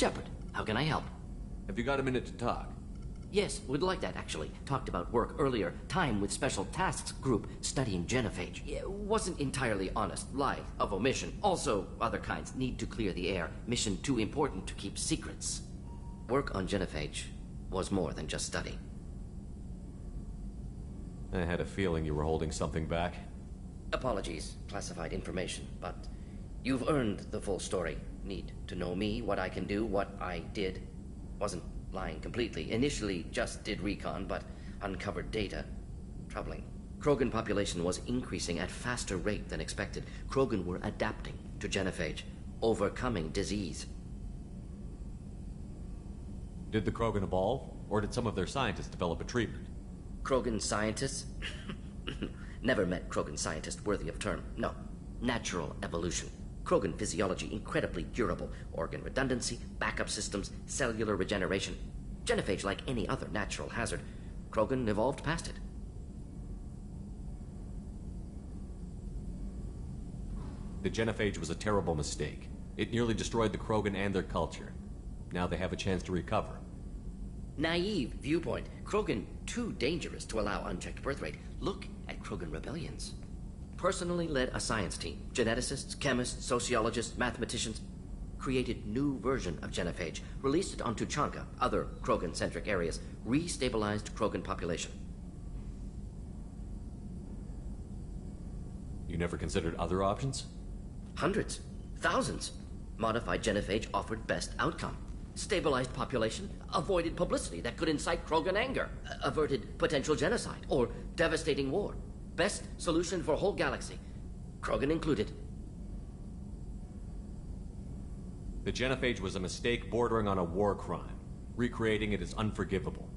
Shepard, how can I help? Have you got a minute to talk? Yes, would like that, actually. Talked about work earlier. Time with Special Tasks Group studying genophage. Yeah, wasn't entirely honest. Lie of omission. Also, other kinds. Need to clear the air. Mission too important to keep secrets. Work on genophage was more than just study. I had a feeling you were holding something back. Apologies. Classified information, but you've earned the full story. Need to know me, what I can do, what I did. Wasn't lying completely. Initially just did recon, but uncovered data. Troubling. Krogan population was increasing at faster rate than expected. Krogan were adapting to genophage, overcoming disease. Did the Krogan evolve, or did some of their scientists develop a treatment? Krogan scientists? Never met Krogan scientist worthy of term. No. Natural evolution. Krogan physiology incredibly durable. Organ redundancy, backup systems, cellular regeneration. Genophage like any other natural hazard. Krogan evolved past it. The genophage was a terrible mistake. It nearly destroyed the Krogan and their culture. Now they have a chance to recover. Naive viewpoint. Krogan too dangerous to allow unchecked birth rate. Look at Krogan rebellions. Personally led a science team. Geneticists, chemists, sociologists, mathematicians. Created new version of genophage. Released it onto Chanka, other Krogan-centric areas. Restabilized Krogan population. You never considered other options? Hundreds. Thousands. Modified genophage offered best outcome. Stabilized population, avoided publicity that could incite Krogan anger, averted potential genocide or devastating war. Best solution for whole galaxy, Krogan included. The genophage was a mistake bordering on a war crime. Recreating it is unforgivable.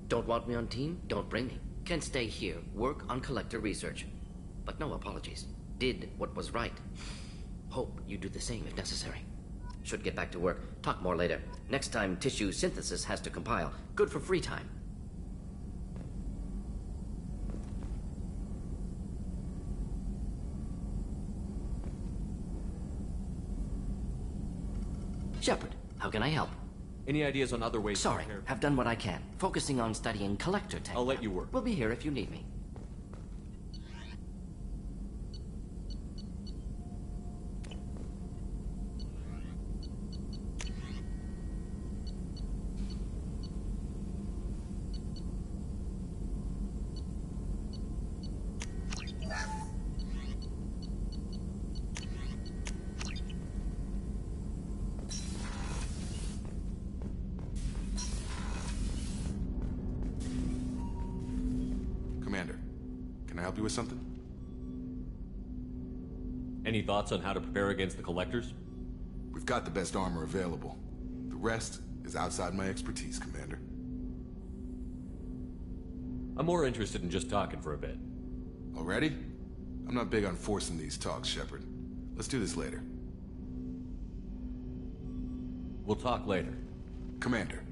Don't want me on team? Don't bring me. Can stay here, work on collector research. But no apologies. Did what was right. Hope you do the same if necessary. Should get back to work. Talk more later. Next time tissue synthesis has to compile. Good for free time. Shepard, how can I help? Any ideas on other ways Sorry, to prepare? have done what I can. Focusing on studying collector tech. I'll let you work. We'll be here if you need me. Commander, can I help you with something? Any thoughts on how to prepare against the collectors? We've got the best armor available. The rest is outside my expertise, Commander. I'm more interested in just talking for a bit. Already? I'm not big on forcing these talks, Shepard. Let's do this later. We'll talk later. Commander.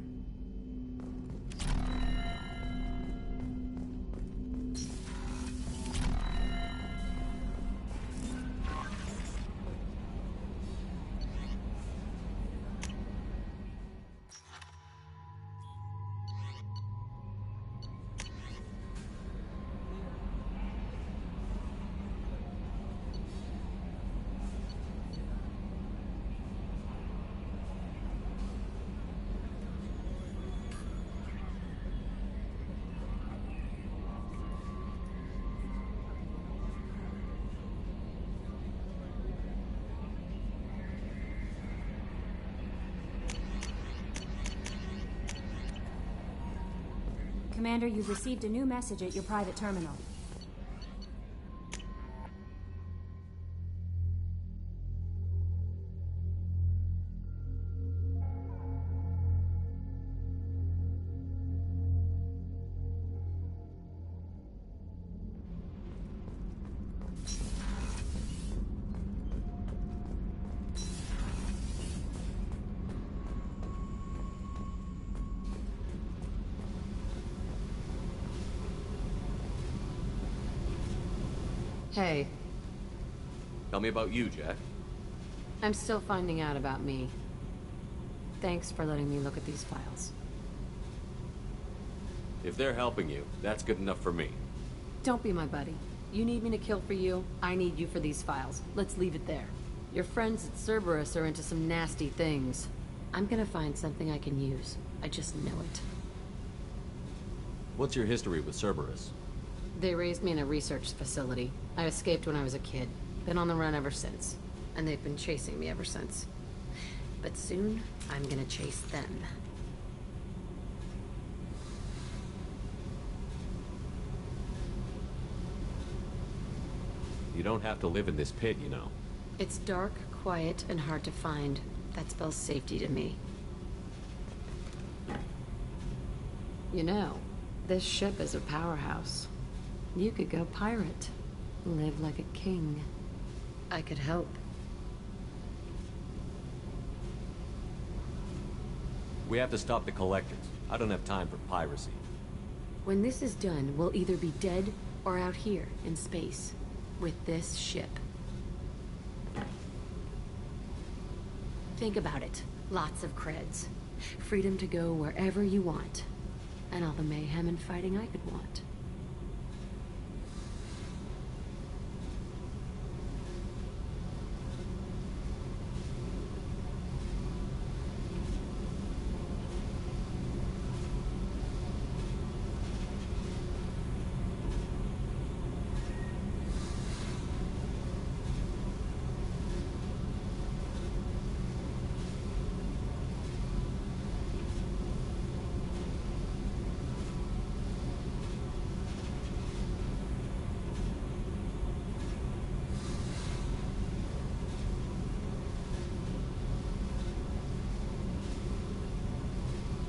Commander, you've received a new message at your private terminal. Hey, Tell me about you, Jack. I'm still finding out about me. Thanks for letting me look at these files. If they're helping you, that's good enough for me. Don't be my buddy. You need me to kill for you, I need you for these files. Let's leave it there. Your friends at Cerberus are into some nasty things. I'm gonna find something I can use. I just know it. What's your history with Cerberus? They raised me in a research facility. I escaped when I was a kid. Been on the run ever since. And they've been chasing me ever since. But soon, I'm gonna chase them. You don't have to live in this pit, you know. It's dark, quiet, and hard to find. That spells safety to me. You know, this ship is a powerhouse. You could go pirate. Live like a king. I could help. We have to stop the collectors. I don't have time for piracy. When this is done, we'll either be dead or out here in space. With this ship. Think about it. Lots of creds. Freedom to go wherever you want. And all the mayhem and fighting I could want.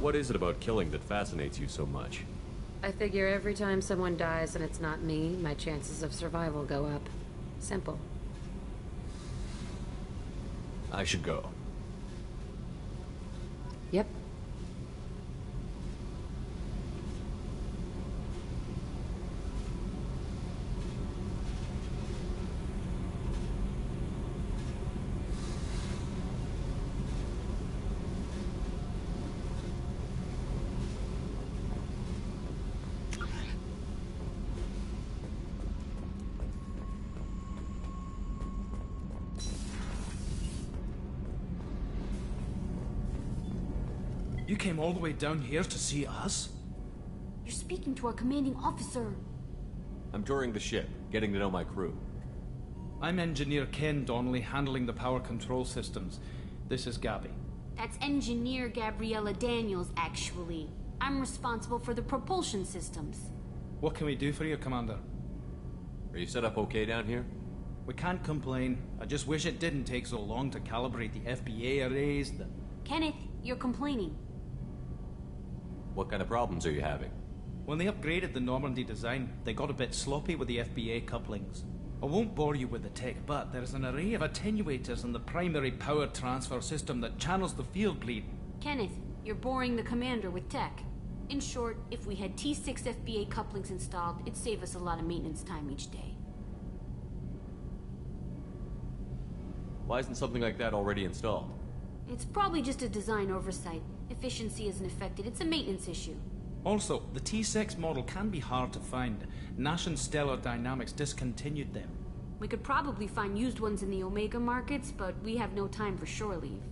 What is it about killing that fascinates you so much? I figure every time someone dies and it's not me, my chances of survival go up. Simple. I should go. Yep. You came all the way down here to see us? You're speaking to our commanding officer. I'm touring the ship, getting to know my crew. I'm Engineer Ken Donnelly, handling the power control systems. This is Gabby. That's Engineer Gabriella Daniels, actually. I'm responsible for the propulsion systems. What can we do for you, Commander? Are you set up okay down here? We can't complain. I just wish it didn't take so long to calibrate the FBA arrays. Kenneth, you're complaining. What kind of problems are you having? When they upgraded the Normandy design, they got a bit sloppy with the FBA couplings. I won't bore you with the tech, but there's an array of attenuators in the primary power transfer system that channels the field bleed. Kenneth, you're boring the commander with tech. In short, if we had T6 FBA couplings installed, it'd save us a lot of maintenance time each day. Why isn't something like that already installed? It's probably just a design oversight. Efficiency isn't affected. It's a maintenance issue. Also, the T6 model can be hard to find. Nash and Stellar Dynamics discontinued them. We could probably find used ones in the Omega markets, but we have no time for shore leave.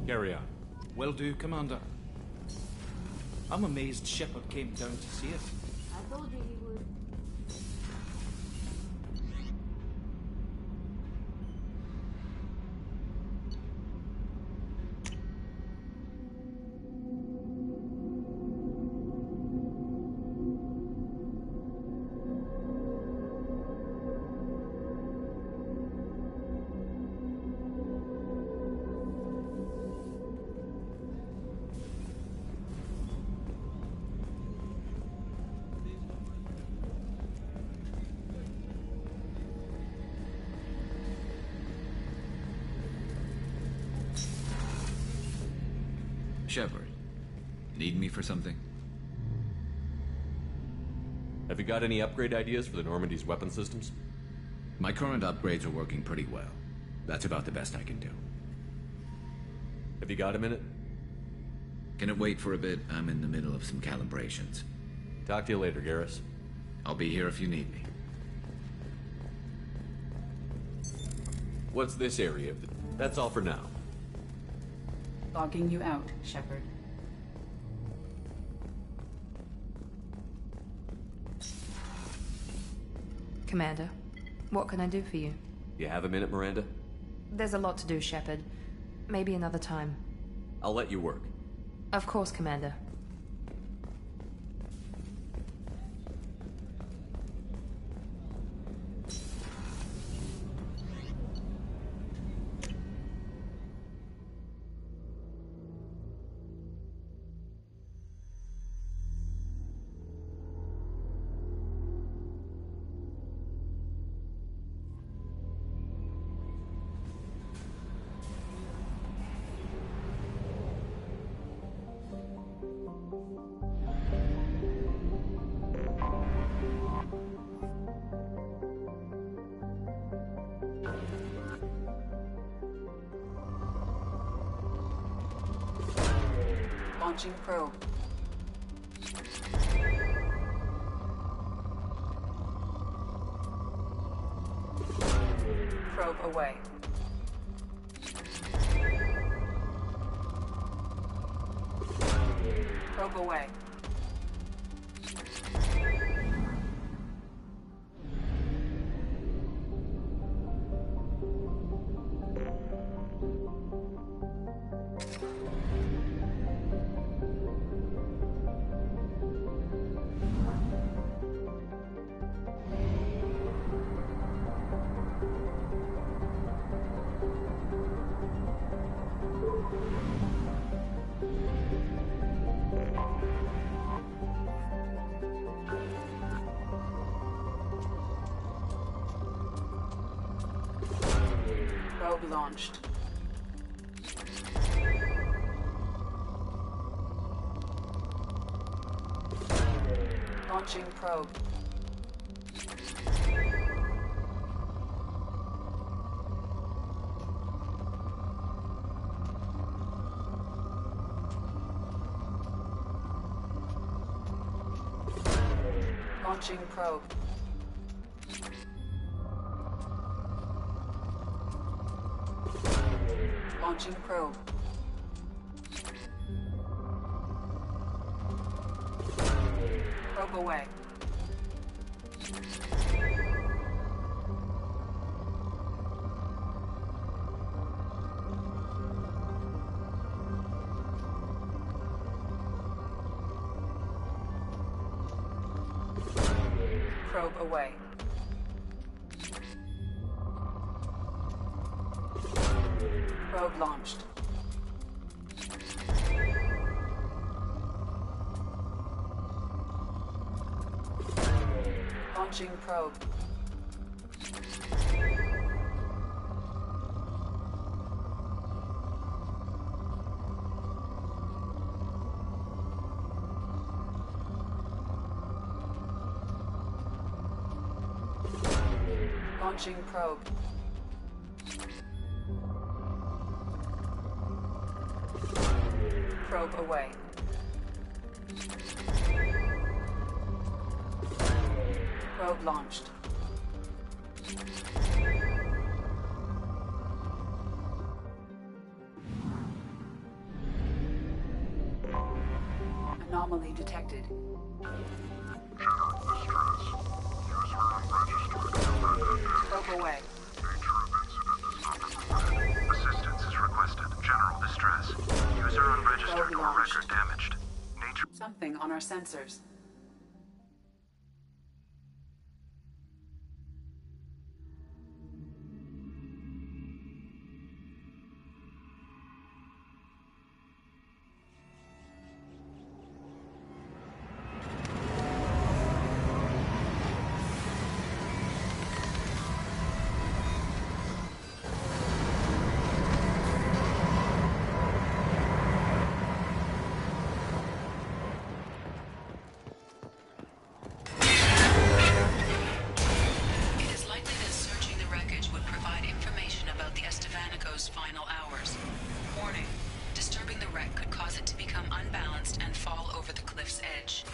Carry on. Will do, Commander. I'm amazed Shepard came down to see us. I told you he would. Shepard, need me for something? Have you got any upgrade ideas for the Normandy's weapon systems? My current upgrades are working pretty well. That's about the best I can do. Have you got a minute? Can it wait for a bit? I'm in the middle of some calibrations. Talk to you later, Garrus. I'll be here if you need me. What's this area? That's all for now. Logging you out, Shepard. Commander, what can I do for you? You have a minute, Miranda? There's a lot to do, Shepard. Maybe another time. I'll let you work. Of course, Commander. Launching probe. Probe away. Probe away. Probe launched. Launching probe. Launching probe. Launching probe. Probe away. Probe away. Probe launched. Launching probe. Launching probe. Probe away. Probe launched. Anomaly detected. Probe away. Assistance is requested. General distress. User unregistered or record damaged. Nature. Something on our sensors. cliff's edge.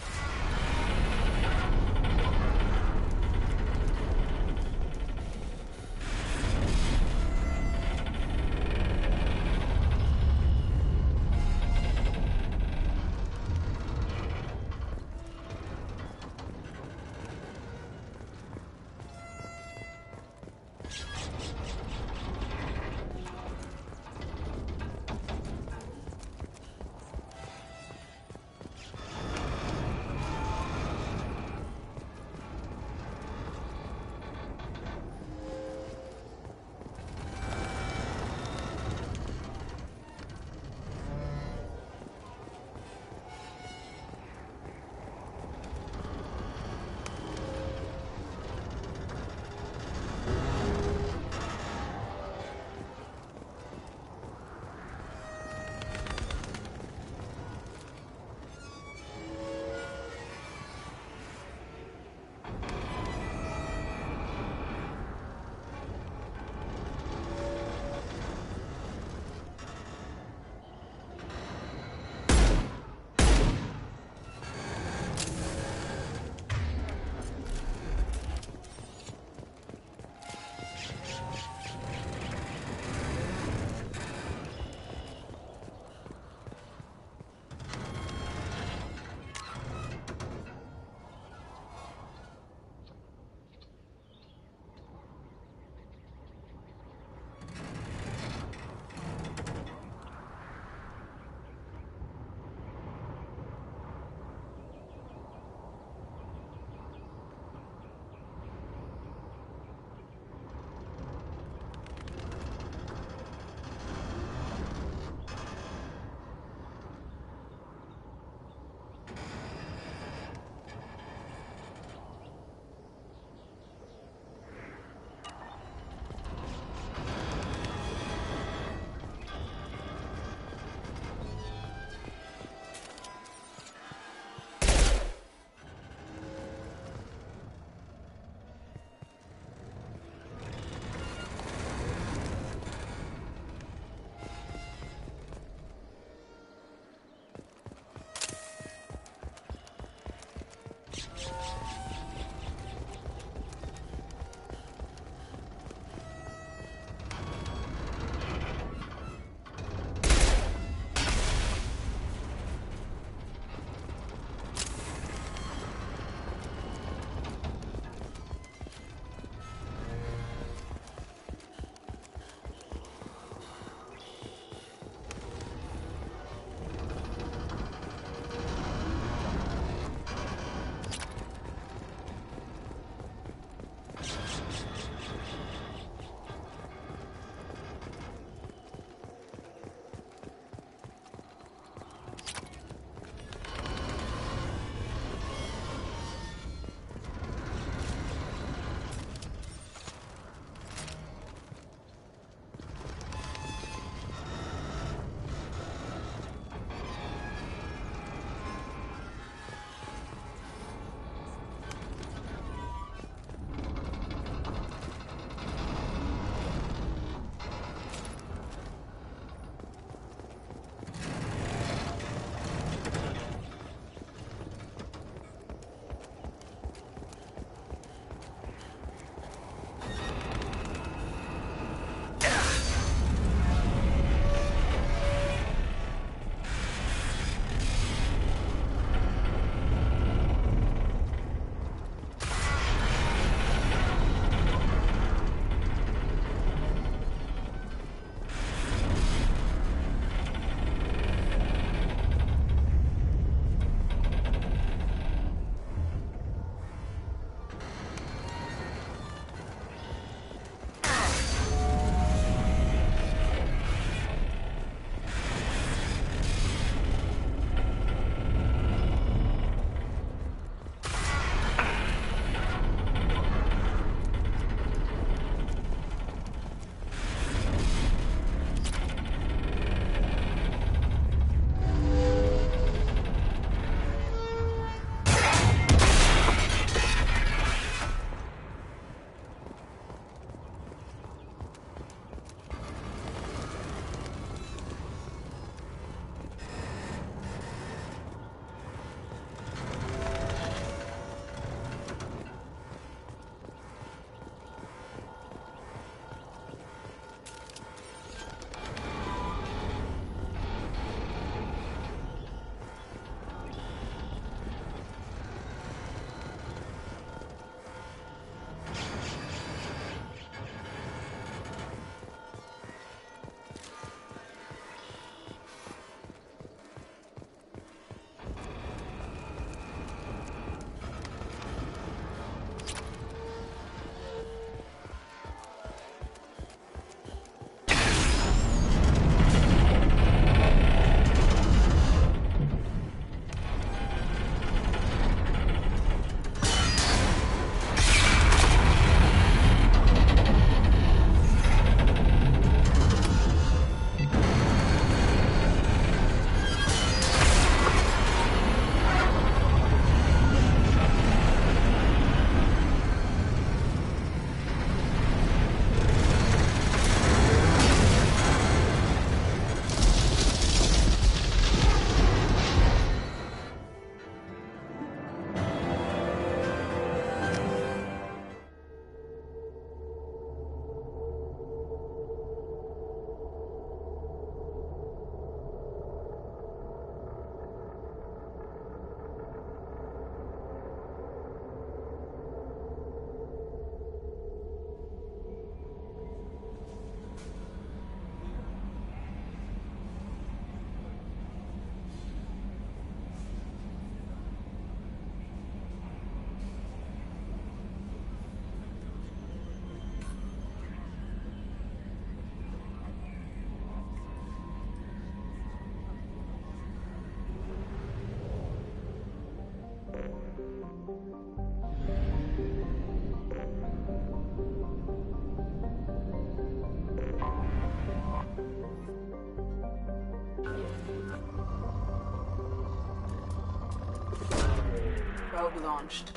Probe launched.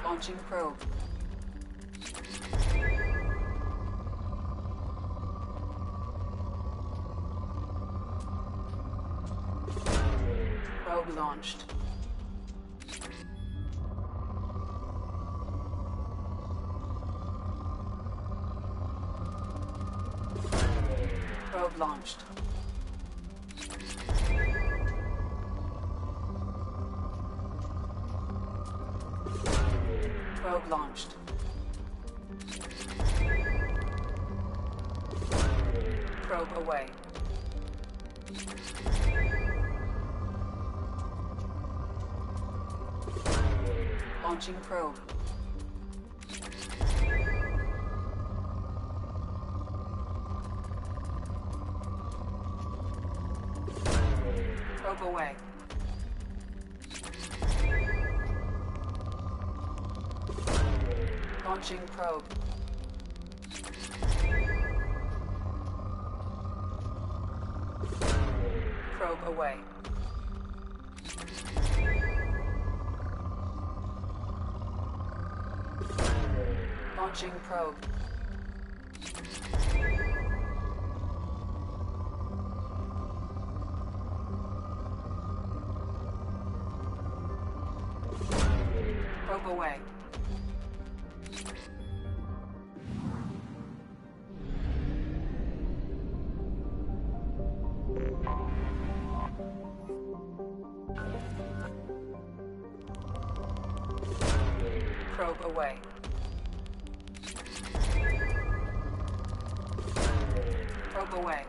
Launching probe. Probe launched. Probe launched. Probe launched. Probe away. Launching probe. Probe away. Launching probe. Probe away. Launching probe. Probe away. Probe away. Probe away.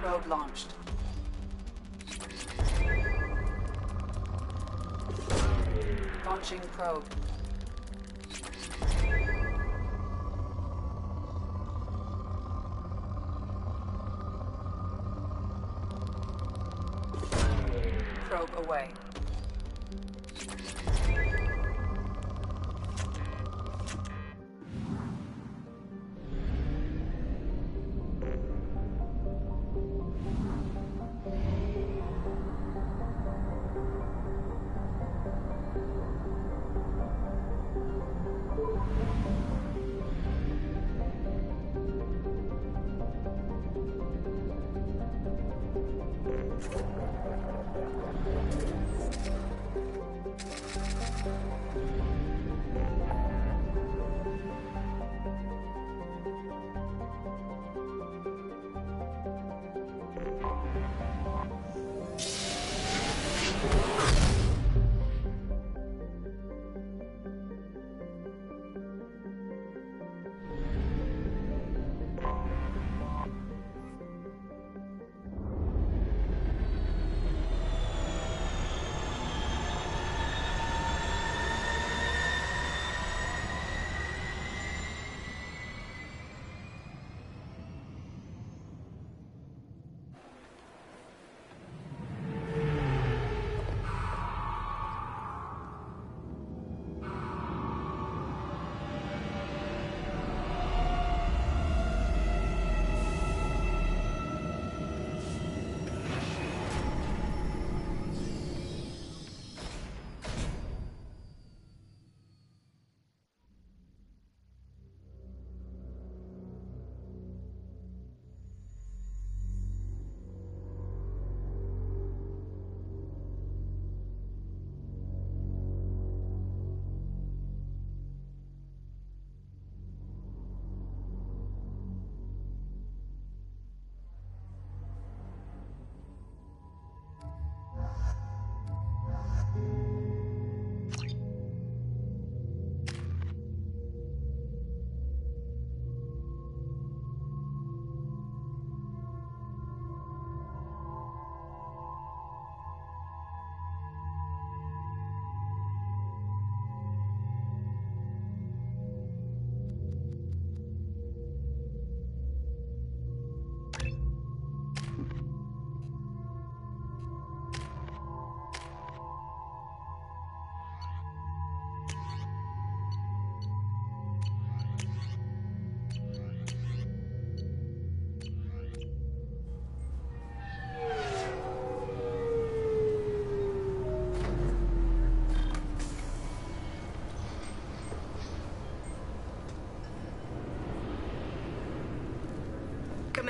Probe launched. Launching probe. Probe away.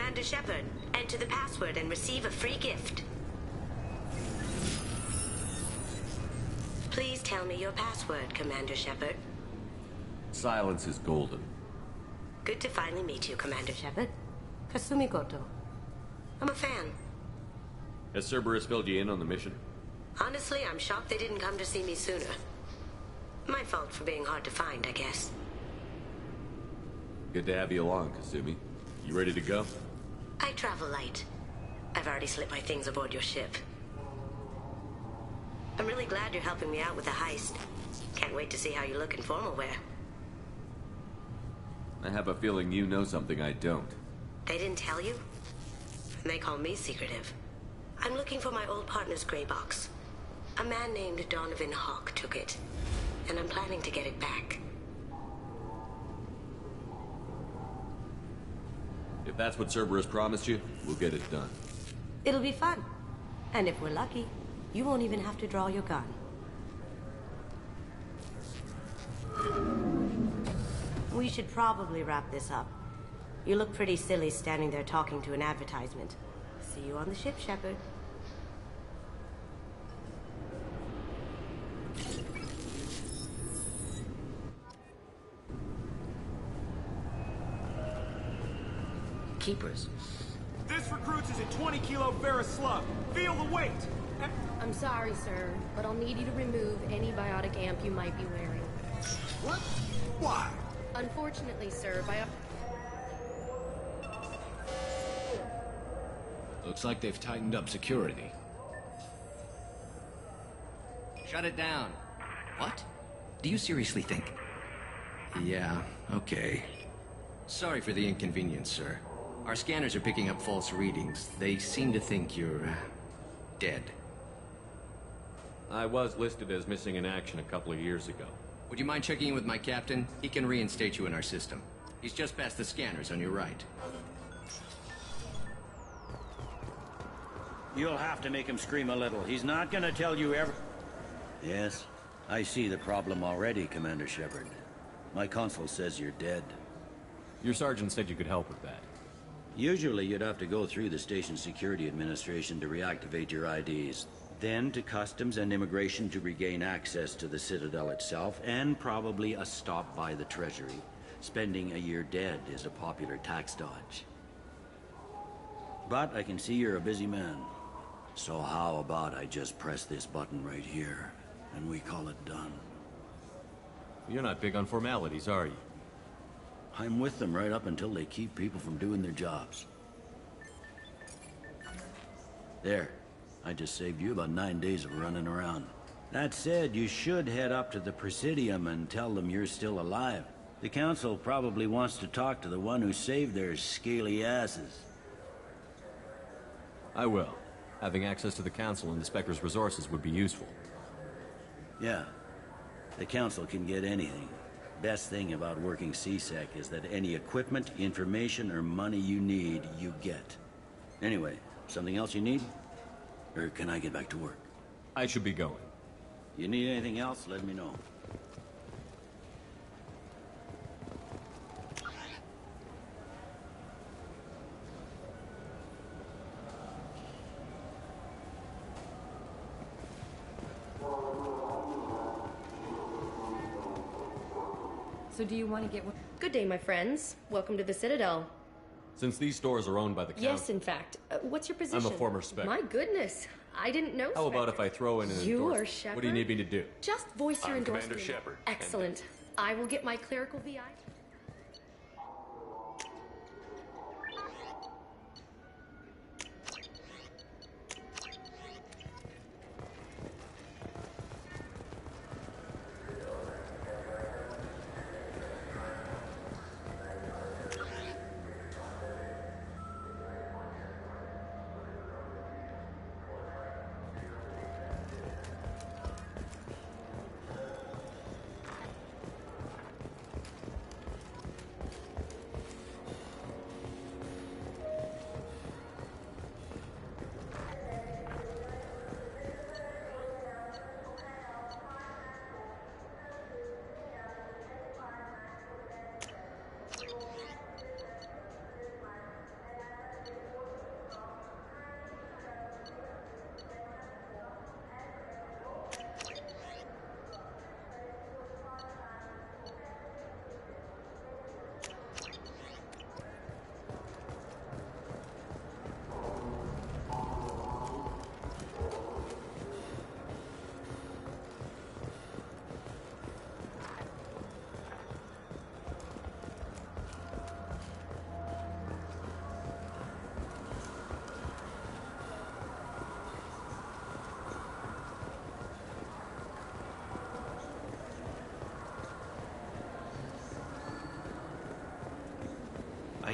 Commander Shepard. Enter the password and receive a free gift. Please tell me your password, Commander Shepard. Silence is golden. Good to finally meet you, Commander Shepard. Kasumi Goto. I'm a fan. Has Cerberus filled you in on the mission? Honestly, I'm shocked they didn't come to see me sooner. My fault for being hard to find, I guess. Good to have you along, Kasumi. You ready to go? I travel light. I've already slipped my things aboard your ship. I'm really glad you're helping me out with the heist. Can't wait to see how you look in formal wear. I have a feeling you know something I don't. They didn't tell you? They call me secretive. I'm looking for my old partner's gray box. A man named Donovan Hawk took it, and I'm planning to get it back. If that's what Cerberus promised you, we'll get it done. It'll be fun. And if we're lucky, you won't even have to draw your gun. We should probably wrap this up. You look pretty silly standing there talking to an advertisement. See you on the ship, Shepard. Keepers. This recruits is a 20-kilo ferrous slug. Feel the weight. I'm sorry, sir, but I'll need you to remove any biotic amp you might be wearing. What? Why? Unfortunately, sir, Looks like they've tightened up security. Shut it down. What? Do you seriously think? Yeah, okay. Sorry for the inconvenience, sir. Our scanners are picking up false readings. They seem to think you're dead. I was listed as missing in action a couple of years ago. Would you mind checking in with my captain? He can reinstate you in our system. He's just past the scanners on your right. You'll have to make him scream a little. He's not gonna tell you every... Yes, I see the problem already, Commander Shepard. My consul says you're dead. Your sergeant said you could help with that. Usually you'd have to go through the Station Security Administration to reactivate your IDs. Then to Customs and Immigration to regain access to the Citadel itself, and probably a stop by the Treasury. Spending a year dead is a popular tax dodge. But I can see you're a busy man. So how about I just press this button right here, and we call it done? You're not big on formalities, are you? I'm with them right up until they keep people from doing their jobs. There. I just saved you about 9 days of running around. That said, you should head up to the Presidium and tell them you're still alive. The Council probably wants to talk to the one who saved their scaly asses. I will. Having access to the Council and the Spectre's resources would be useful. Yeah. The Council can get anything. Best thing about working CSEC is that any equipment, information, or money you need, you get. Anyway, something else you need? Or can I get back to work? I should be going. You need anything else, let me know. So do you want to get... Good day, my friends. Welcome to the Citadel. Since these stores are owned by the Council... Yes, in fact. What's your position? I'm a former Spectre. My goodness. I didn't know How about if I throw in an You endorsement? are Shepard? What do you need me to do? Just voice your I'm endorsement. Commander Shepard. Excellent. I will get my clerical VI.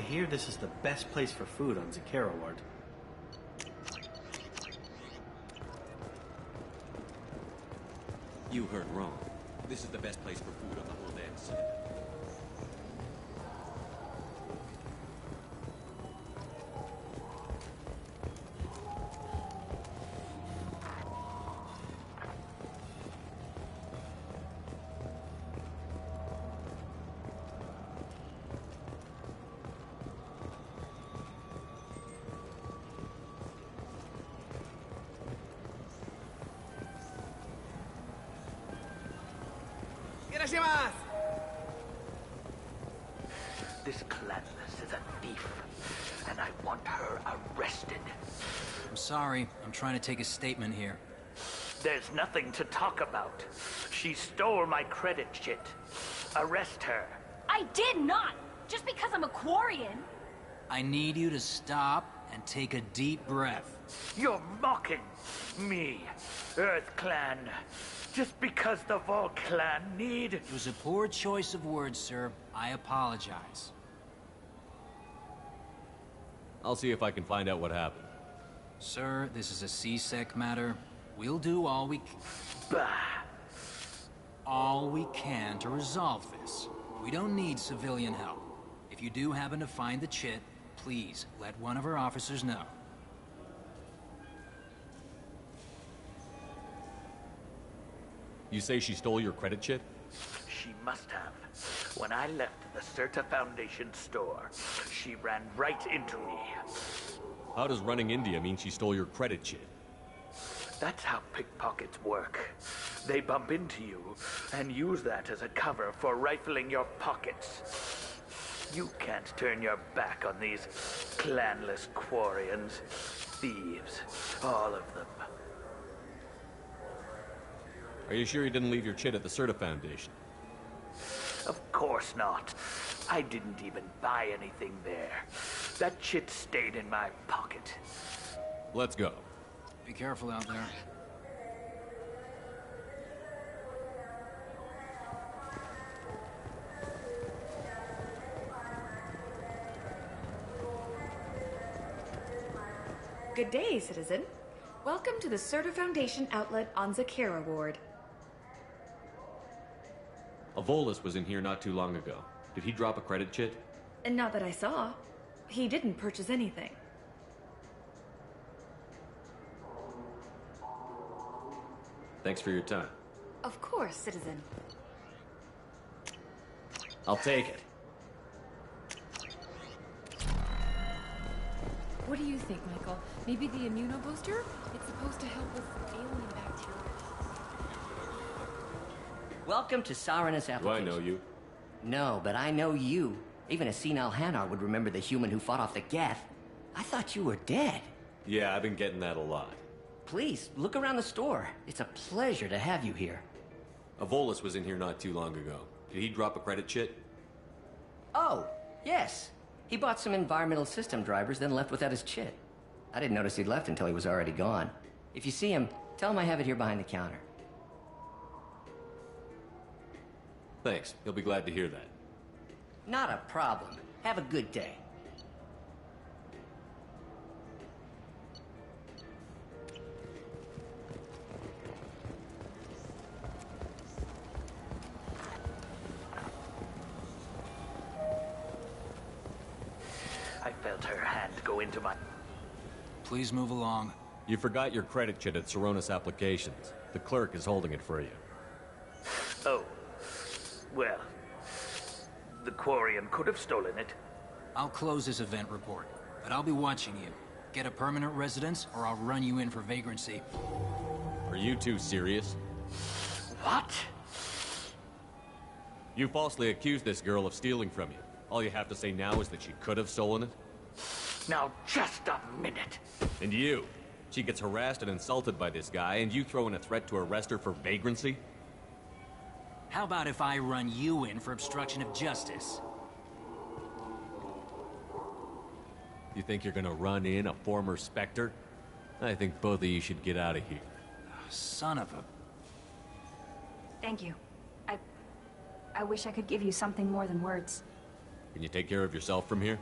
hear this is the best place for food on Zakara Ward. You heard wrong. This is the best place for food on the whole damn city. This Clanless is a thief, and I want her arrested. I'm sorry. I'm trying to take a statement here. There's nothing to talk about. She stole my credit chit. Arrest her. I did not! Just because I'm a Quarian! I need you to stop and take a deep breath. You're mocking me, Earth Clan. Just because the Vol Clan need... It was a poor choice of words, sir. I apologize. I'll see if I can find out what happened. Sir, this is a C-Sec matter. We'll do all we can to resolve this. We don't need civilian help. If you do happen to find the chit, please let one of our officers know. You say she stole your credit chit? She must have. When I left the Certa Foundation store, she ran right into me. How does running into you mean she stole your credit chit? That's how pickpockets work. They bump into you and use that as a cover for rifling your pockets. You can't turn your back on these clanless Quarians. Thieves, all of them. Are you sure you didn't leave your chit at the Certa Foundation? Of course not. I didn't even buy anything there. That chit stayed in my pocket. Let's go. Be careful out there. Good day, citizen. Welcome to the Certa Foundation outlet on Zakara Ward. Avolis was in here not too long ago. Did he drop a credit chit? And not that I saw. He didn't purchase anything. Thanks for your time. Of course, citizen. I'll take it. What do you think, Michael? Maybe the immunobooster? It's supposed to help with alien bacteria. Welcome to Sarenis application. Do I know you? No, but I know you. Even a senile Hanar would remember the human who fought off the Geth. I thought you were dead. Yeah, I've been getting that a lot. Please, look around the store. It's a pleasure to have you here. Avolis was in here not too long ago. Did he drop a credit chit? Oh, yes. He bought some environmental system drivers, then left without his chit. I didn't notice he'd left until he was already gone. If you see him, tell him I have it here behind the counter. Thanks. He'll be glad to hear that. Not a problem. Have a good day. I felt her hand go into my... Please move along. You forgot your credit chit at Saronis Applications. The clerk is holding it for you. Oh. Well, the Quarian could have stolen it. I'll close this event report, but I'll be watching you. Get a permanent residence, or I'll run you in for vagrancy. Are you two serious? What? You falsely accused this girl of stealing from you. All you have to say now is that she could have stolen it? Now, just a minute. And you? She gets harassed and insulted by this guy, and you throw in a threat to arrest her for vagrancy? How about if I run you in for obstruction of justice? You think you're gonna run in a former Spectre? I think both of you should get out of here. Son of a... Thank you. I wish I could give you something more than words. Can you take care of yourself from here?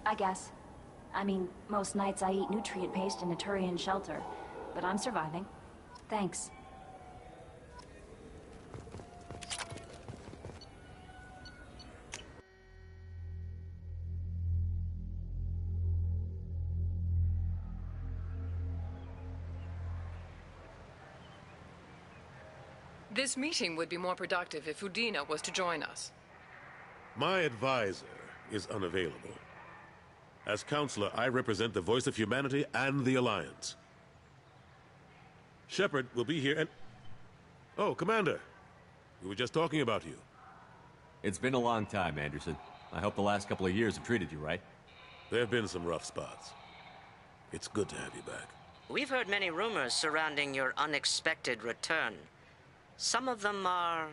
I guess. I mean, most nights I eat nutrient paste in a Turian shelter, but I'm surviving. Thanks. This meeting would be more productive if Udina was to join us. My advisor is unavailable. As counselor, I represent the voice of humanity and the Alliance. Shepard will be here and... Oh, Commander. We were just talking about you. It's been a long time, Anderson. I hope the last couple of years have treated you right. There have been some rough spots. It's good to have you back. We've heard many rumors surrounding your unexpected return. Some of them are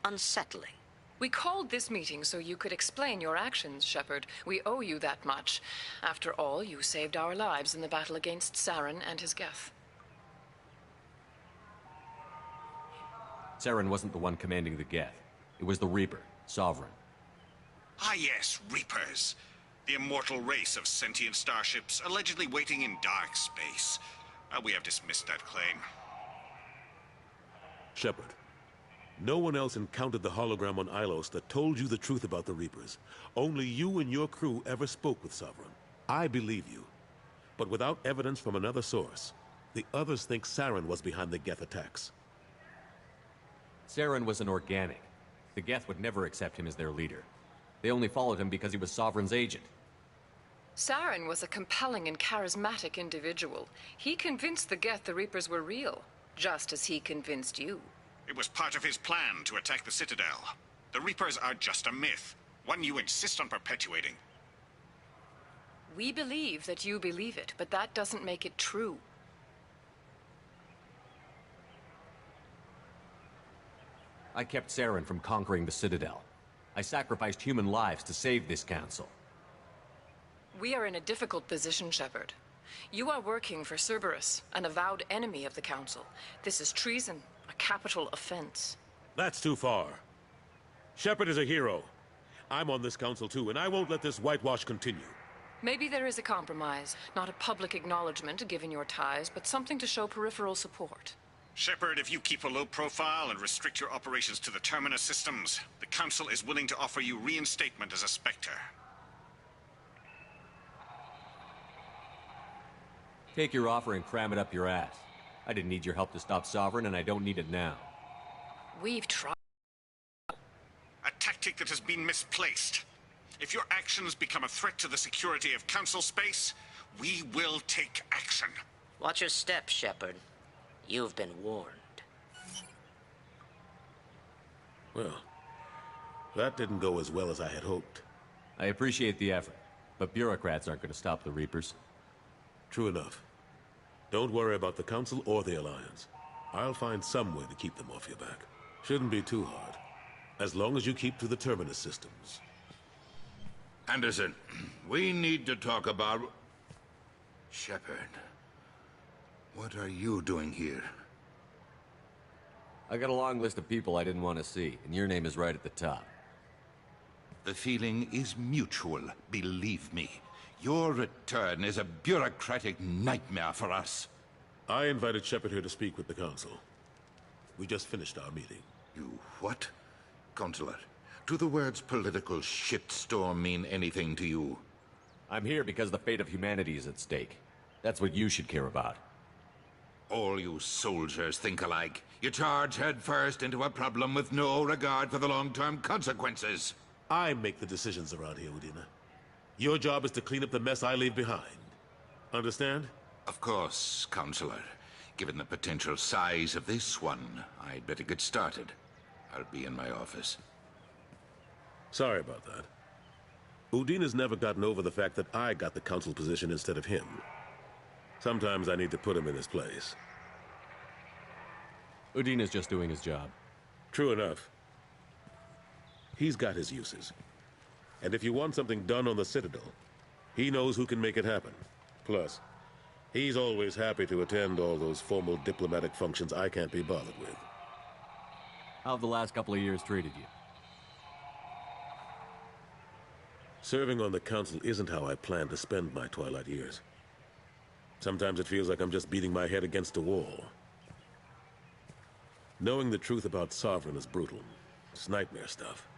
unsettling. We called this meeting so you could explain your actions, Shepard. We owe you that much. After all, you saved our lives in the battle against Saren and his Geth. Saren wasn't the one commanding the Geth. It was the Reaper, Sovereign. Ah yes, Reapers. The immortal race of sentient starships allegedly waiting in dark space. We have dismissed that claim. Shepard, no one else encountered the hologram on Ilos that told you the truth about the Reapers. Only you and your crew ever spoke with Sovereign. I believe you. But without evidence from another source, the others think Saren was behind the Geth attacks. Saren was an organic. The Geth would never accept him as their leader. They only followed him because he was Sovereign's agent. Saren was a compelling and charismatic individual. He convinced the Geth the Reapers were real, just as he convinced you. It was part of his plan to attack the Citadel. The Reapers are just a myth, one you insist on perpetuating. We believe that you believe it, but that doesn't make it true. I kept Saren from conquering the Citadel. I sacrificed human lives to save this council. We are in a difficult position, Shepard. You are working for Cerberus, an avowed enemy of the Council. This is treason, a capital offense. That's too far. Shepard is a hero. I'm on this council too, and I won't let this whitewash continue. Maybe there is a compromise. Not a public acknowledgement given your ties, but something to show peripheral support. Shepard, if you keep a low profile and restrict your operations to the Terminus systems, the Council is willing to offer you reinstatement as a Spectre. Take your offer and cram it up your ass. I didn't need your help to stop Sovereign, and I don't need it now. We've tried. A tactic that has been misplaced. If your actions become a threat to the security of Council space, we will take action. Watch your step, Shepard. You've been warned. Well, that didn't go as well as I had hoped. I appreciate the effort, but bureaucrats aren't going to stop the Reapers. True enough. Don't worry about the Council or the Alliance. I'll find some way to keep them off your back. Shouldn't be too hard. As long as you keep to the Terminus systems. Anderson, we need to talk about... Shepard. What are you doing here? I got a long list of people I didn't want to see, and your name is right at the top. The feeling is mutual, believe me. Your return is a bureaucratic nightmare for us. I invited Shepard here to speak with the Council. We just finished our meeting. You what? Counselor, do the words political shitstorm mean anything to you? I'm here because the fate of humanity is at stake. That's what you should care about. All you soldiers think alike. You charge headfirst into a problem with no regard for the long-term consequences. I make the decisions around here, Udina. Your job is to clean up the mess I leave behind. Understand? Of course, Counselor. Given the potential size of this one, I'd better get started. I'll be in my office. Sorry about that. Udina's never gotten over the fact that I got the Council position instead of him. Sometimes I need to put him in his place. Udina's just doing his job. True enough. He's got his uses. And if you want something done on the Citadel, he knows who can make it happen. Plus, he's always happy to attend all those formal diplomatic functions I can't be bothered with. How have the last couple of years treated you? Serving on the council isn't how I plan to spend my twilight years. Sometimes it feels like I'm just beating my head against a wall. Knowing the truth about Sovereign is brutal. It's nightmare stuff.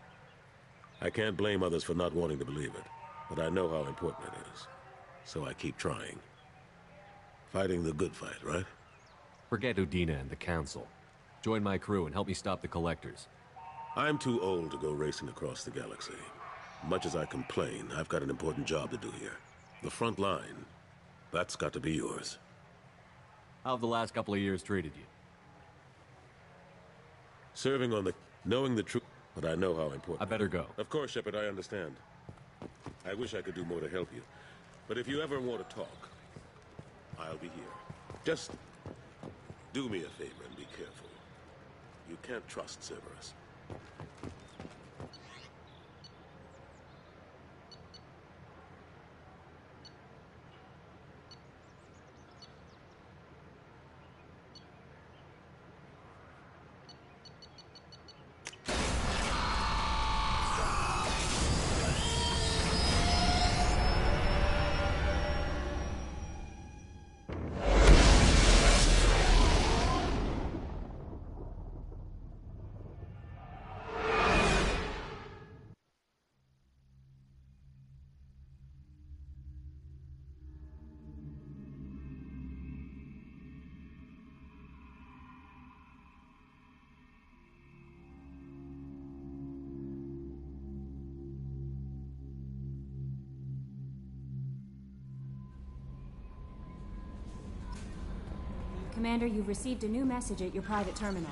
I can't blame others for not wanting to believe it, but I know how important it is. So I keep trying. Fighting the good fight, right? Forget Udina and the Council. Join my crew and help me stop the Collectors. I'm too old to go racing across the galaxy. Much as I complain, I've got an important job to do here. The front line, that's got to be yours. How have the last couple of years treated you? Serving on the... knowing the truth, but I know how important... I better go. Of course, Shepard, I understand. I wish I could do more to help you. But if you ever want to talk, I'll be here. Just do me a favor and be careful. You can't trust Cerberus. Commander, you've received a new message at your private terminal.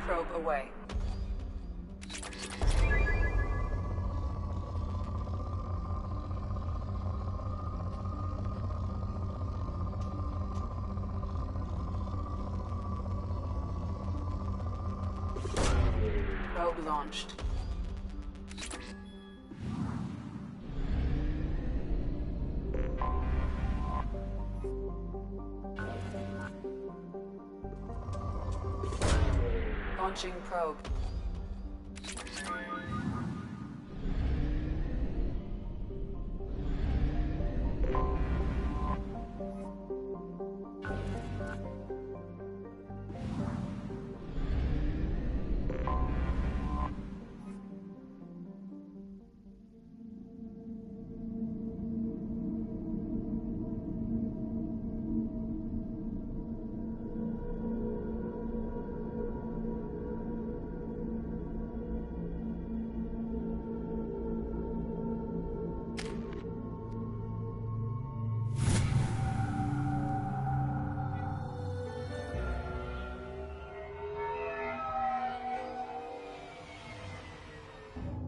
Probe away. Probe launched. Launching probe.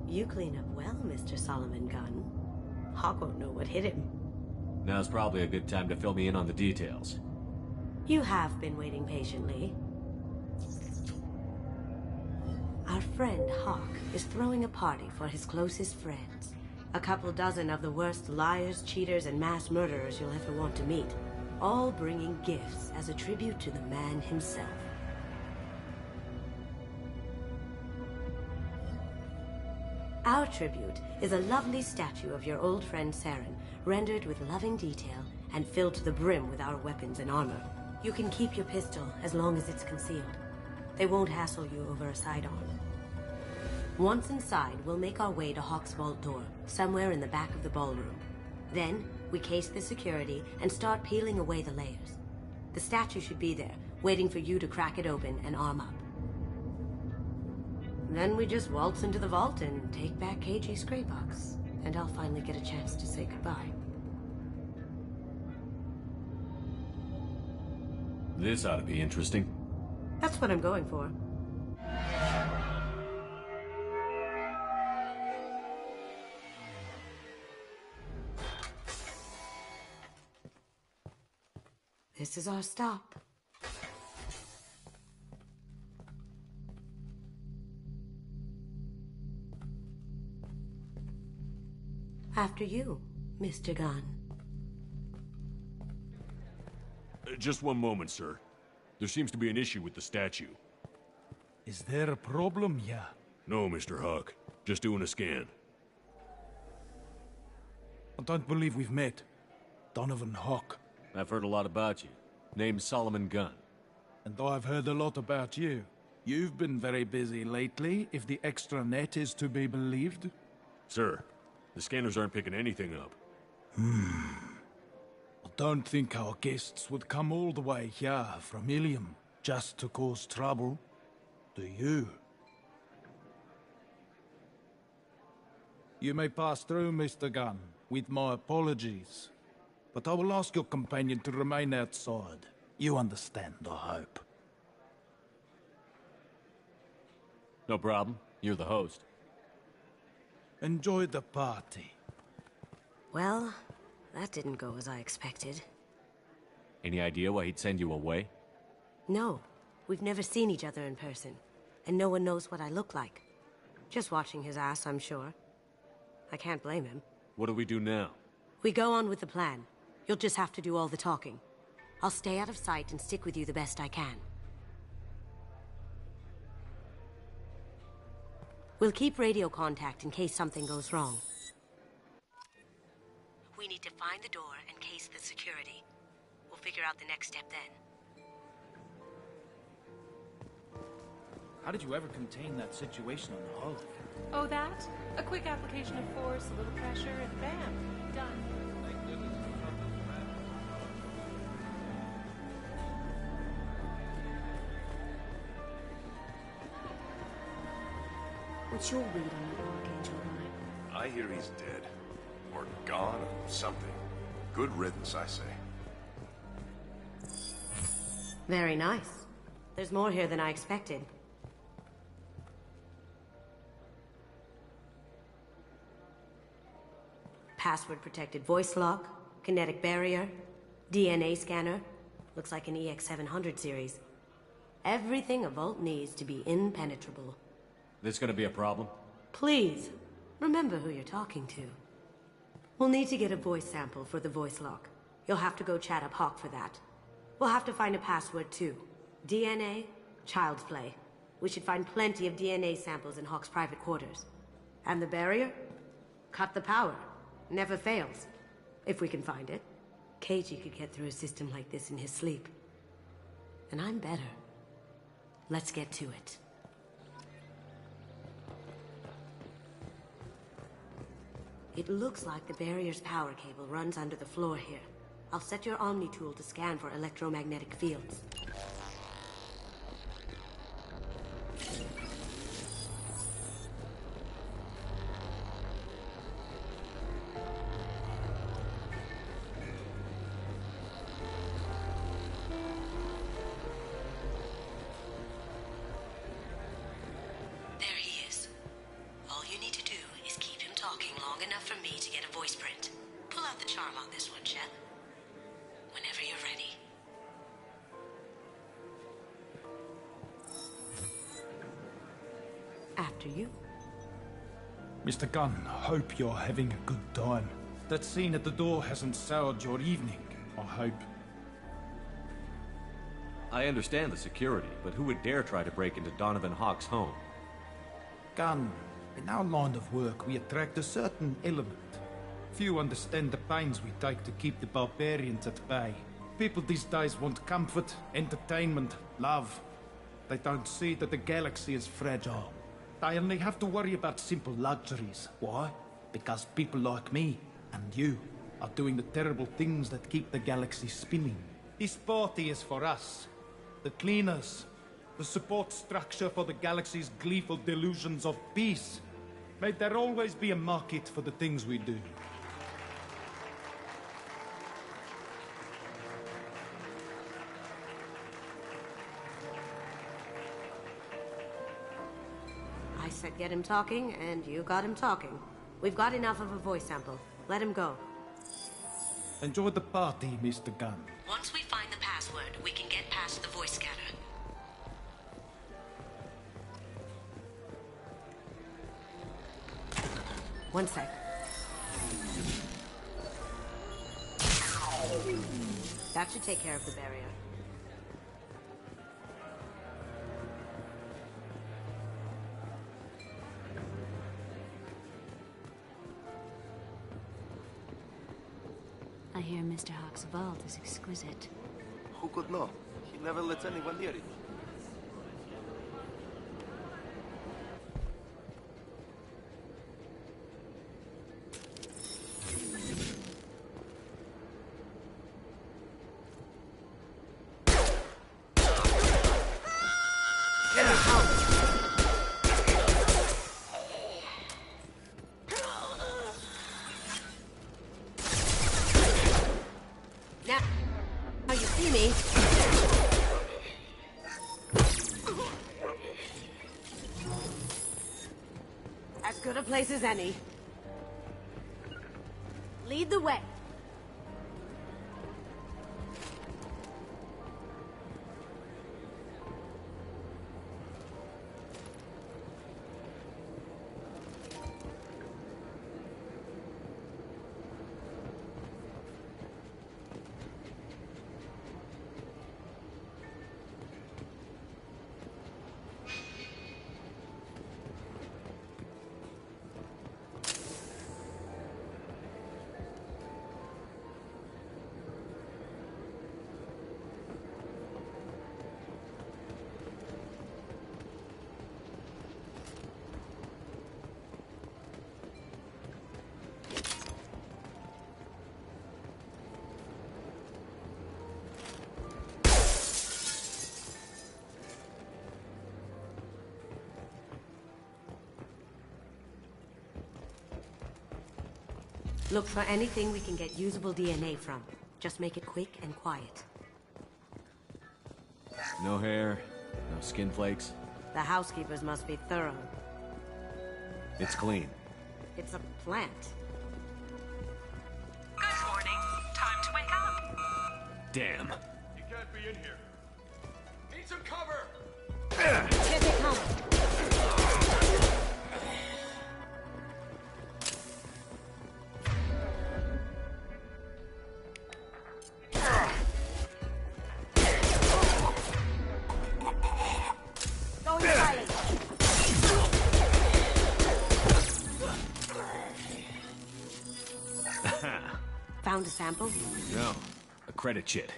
You clean up well, Mr. Solomon Gunn. Hawk won't know what hit him. Now's probably a good time to fill me in on the details. You have been waiting patiently. Our friend Hawk is throwing a party for his closest friends. A couple dozen of the worst liars, cheaters, and mass murderers you'll ever want to meet. All bringing gifts as a tribute to the man himself. Our tribute is a lovely statue of your old friend Saren, rendered with loving detail and filled to the brim with our weapons and armor. You can keep your pistol as long as it's concealed. They won't hassle you over a sidearm. Once inside, we'll make our way to Hawk's vault door, somewhere in the back of the ballroom. Then, we case the security and start peeling away the layers. The statue should be there, waiting for you to crack it open and arm up. Then we just waltz into the vault and take back KG's gray box. And I'll finally get a chance to say goodbye. This ought to be interesting. That's what I'm going for. This is our stop. After you, Mr. Gunn. Just one moment, sir. There seems to be an issue with the statue. Is there a problem here? No, Mr. Hawk. Just doing a scan. I don't believe we've met. Donovan Hawk. I've heard a lot about you. Name's Solomon Gunn. And I've heard a lot about you. You've been very busy lately, if the extra net is to be believed. Sir, the scanners aren't picking anything up. I don't think our guests would come all the way here from Ilium just to cause trouble. Do you? You may pass through, Mr. Gunn, with my apologies. But I will ask your companion to remain outside. You understand, I hope. No problem. You're the host. Enjoy the party. Well, that didn't go as I expected. Any idea why he'd send you away? No, we've never seen each other in person. And no one knows what I look like. Just watching his ass, I'm sure. I can't blame him. What do we do now? We go on with the plan. You'll just have to do all the talking. I'll stay out of sight and stick with you the best I can. We'll keep radio contact in case something goes wrong. We need to find the door and case the security. We'll figure out the next step then. How did you ever contain that situation on the hull? Oh, that? A quick application of force, a little pressure, and bam, done. What's your read on the Archangel guy? I hear he's dead. Or gone, or something. Good riddance, I say. Very nice. There's more here than I expected. Password-protected voice lock, kinetic barrier, DNA scanner. Looks like an EX700 series. Everything a vault needs to be impenetrable. This gonna be a problem? Please, remember who you're talking to. We'll need to get a voice sample for the voice lock. You'll have to go chat up Hawk for that. We'll have to find a password too. DNA, child's play. We should find plenty of DNA samples in Hawk's private quarters. And the barrier? Cut the power. Never fails. If we can find it. KG could get through a system like this in his sleep. And I'm better. Let's get to it. It looks like the barrier's power cable runs under the floor here. I'll set your Omni tool to scan for electromagnetic fields. There he is. All you need to do after you. Mr. Gunn, hope you're having a good time. That scene at the door hasn't soured your evening, I hope. I understand the security, but who would dare try to break into Donovan Hawk's home? Gunn, in our line of work, we attract a certain element. Few understand the pains we take to keep the barbarians at bay. People these days want comfort, entertainment, love. They don't see that the galaxy is fragile. They only have to worry about simple luxuries. Why? Because people like me and you are doing the terrible things that keep the galaxy spinning. This party is for us, the cleaners, the support structure for the galaxy's gleeful delusions of peace. May there always be a market for the things we do. I said get him talking, and you got him talking. We've got enough of a voice sample. Let him go. Enjoy the party, Mr. Gunn. Once we find the password, we can get past the voice scanner. One sec. That should take care of the barrier. I hear Mr. Hawk's vault is exquisite. Who could know? He never lets anyone near it. Now you see me. As good a place as any. Lead the way. Look for anything we can get usable DNA from. Just make it quick and quiet. No hair, no skin flakes. The housekeepers must be thorough. It's clean. It's a plant. Good morning. Time to wake up. Damn. You can't be in here. Need some cover! Here they come. Found a sample? No, a credit chit.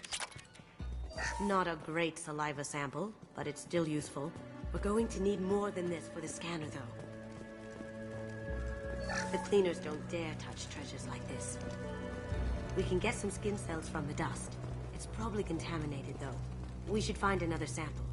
Not a great saliva sample, but it's still useful. We're going to need more than this for the scanner, though. The cleaners don't dare touch treasures like this. We can get some skin cells from the dust. It's probably contaminated, though. We should find another sample.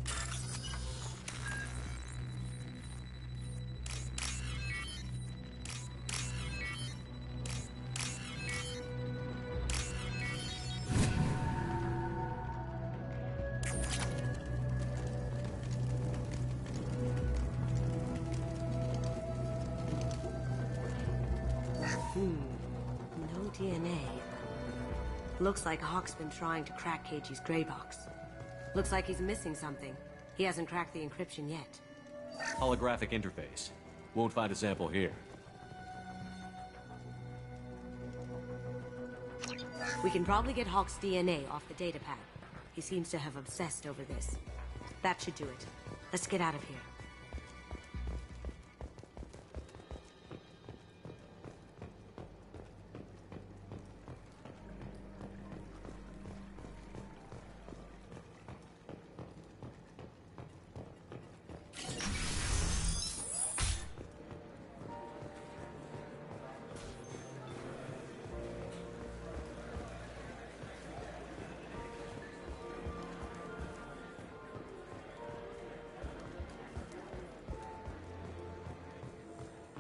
No DNA. Looks like Hawk's been trying to crack KG's gray box. Looks like he's missing something. He hasn't cracked the encryption yet. Holographic interface. Won't find a sample here. We can probably get Hawk's DNA off the datapad. He seems to have obsessed over this. That should do it. Let's get out of here.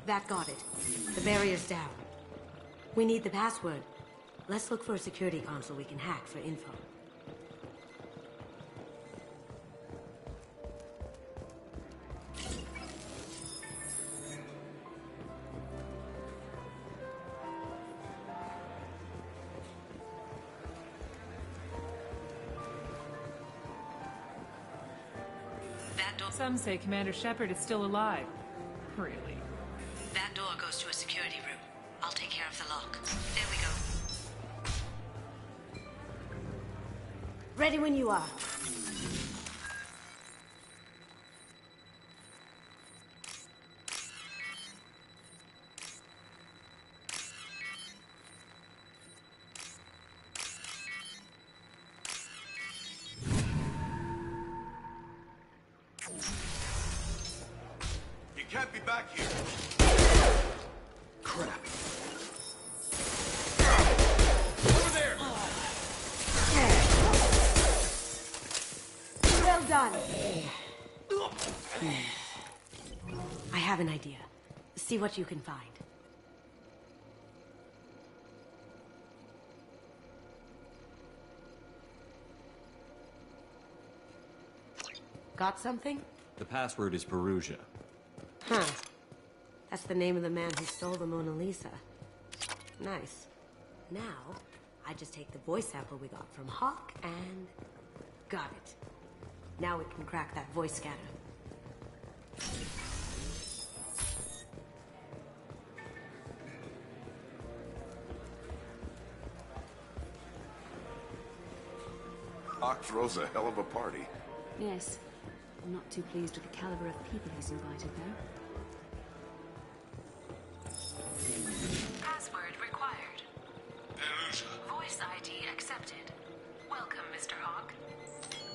That got it. The barrier's down. We need the password. Let's look for a security console we can hack for info. Some say Commander Shepard is still alive. Really? That door goes to a security room. I'll take care of the lock. There we go. Ready when you are. You can't be back here. Crap. Over there! Well done. I have an idea. See what you can find. Got something? The password is Perugia. Huh. That's the name of the man who stole the Mona Lisa. Nice. Now, I just take the voice sample we got from Hawk and... got it. Now we can crack that voice scanner. Hawk throws a hell of a party. Yes. I'm not too pleased with the caliber of people he's invited, though. Password required. Voice ID accepted. Welcome, Mr. Hawk.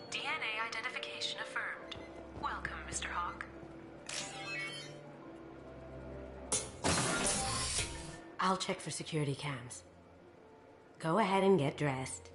DNA identification affirmed. Welcome, Mr. Hawk. I'll check for security cams. Go ahead and get dressed.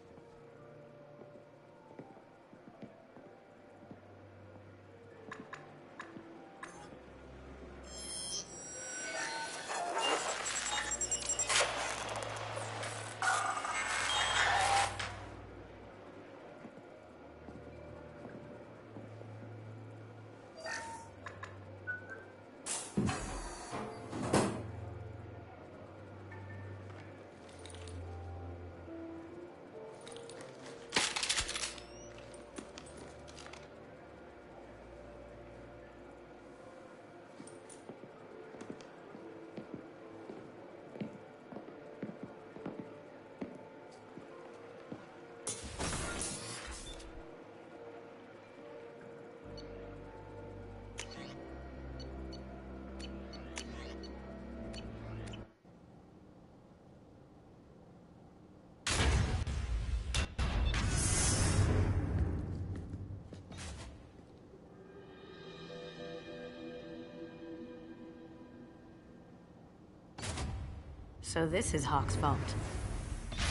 So this is Hawk's vault.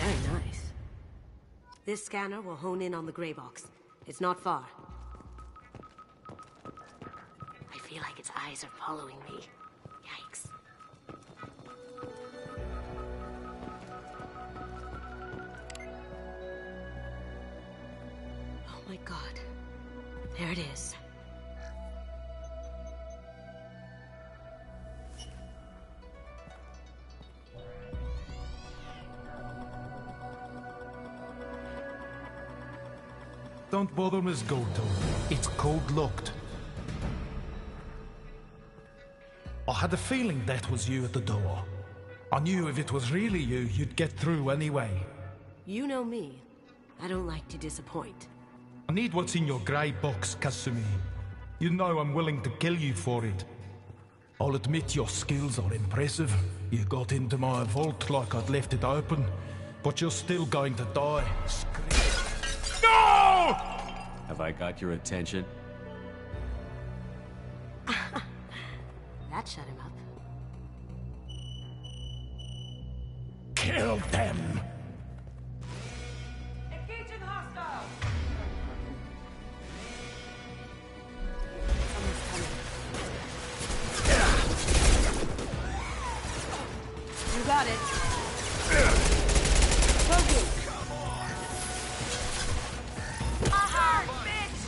Very nice. This scanner will hone in on the gray box. It's not far. I feel like its eyes are following me. Yikes. Oh my god. There it is. Don't bother, Miss Goto. It's code locked. I had a feeling that was you at the door. I knew if it was really you, you'd get through anyway. You know me. I don't like to disappoint. I need what's in your grey box, Kasumi. You know I'm willing to kill you for it. I'll admit your skills are impressive. You got into my vault like I'd left it open, but you're still going to die. No! Have I got your attention? That shut him up. Kill them! Engaging hostile! You got it. Focus. Aha, bitch!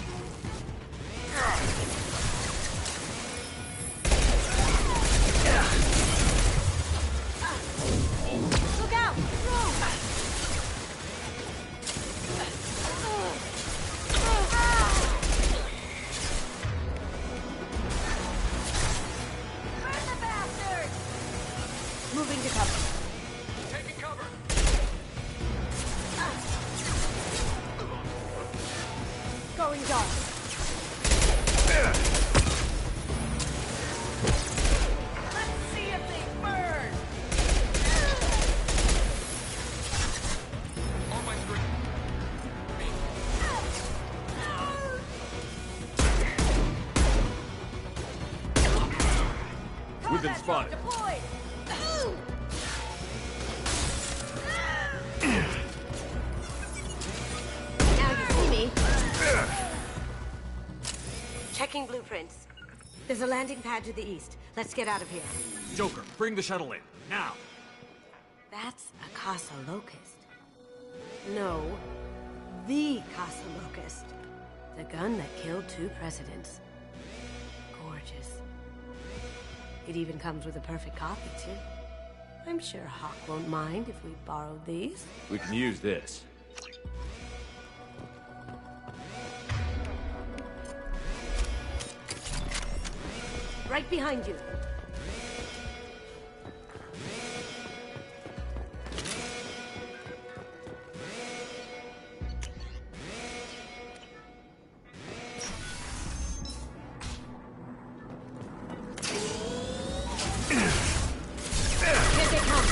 Look out! Where's the bastard? Moving to cover. Taking cover. Going dark. Let's see if they burn. On my screen. Within spot. Deployed. Now you see me. Checking blueprints. There's a landing pad to the east. Let's get out of here. Joker, bring the shuttle in. Now! That's a Casa Locust. No, the Casa Locust. The gun that killed 2 presidents. Gorgeous. It even comes with a perfect copy, too. I'm sure Hawk won't mind if we borrowed these. We can use this. Right behind you. Here they come.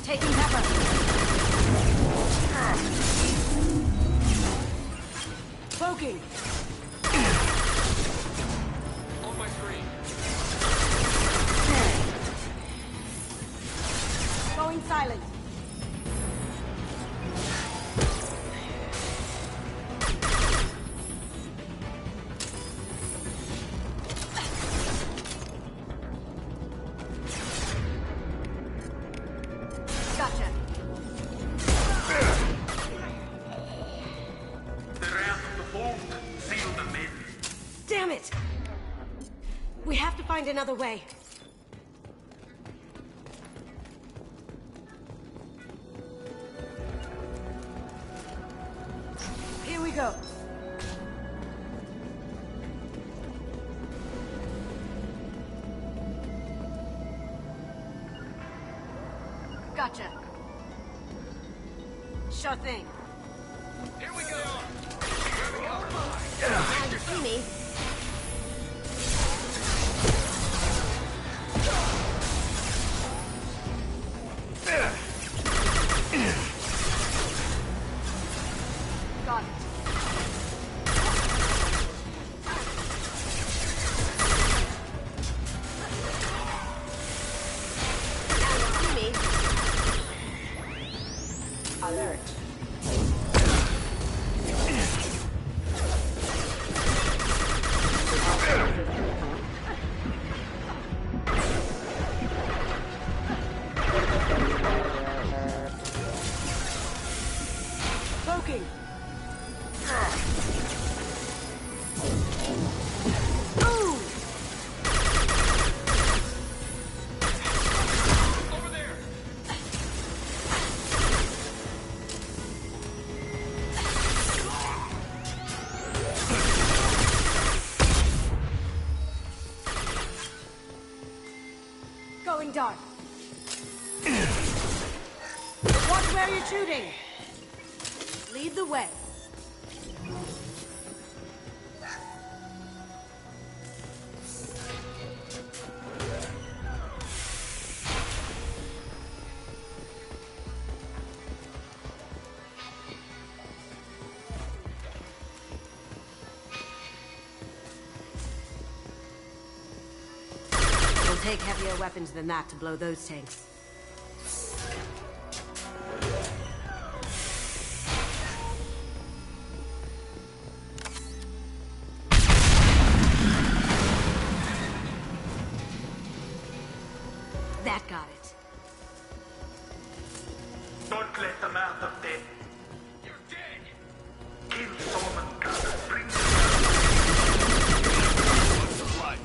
Taking cover. Poking. On my screen. Going silent. Gotcha. They're out of the vault. Seal them in. Damn it! We have to find another way. Here we go. Gotcha. Sure thing. Here we go. Here we go. Now you see me. Got it. Alert. Poking. Ooh. Over there! Going dark. Watch where you're shooting. Lead the way. It'll take heavier weapons than that to blow those tanks. That got it. Don't let them out of there. You're dead. Kill Solomon Gunner. Bring them out. Some light.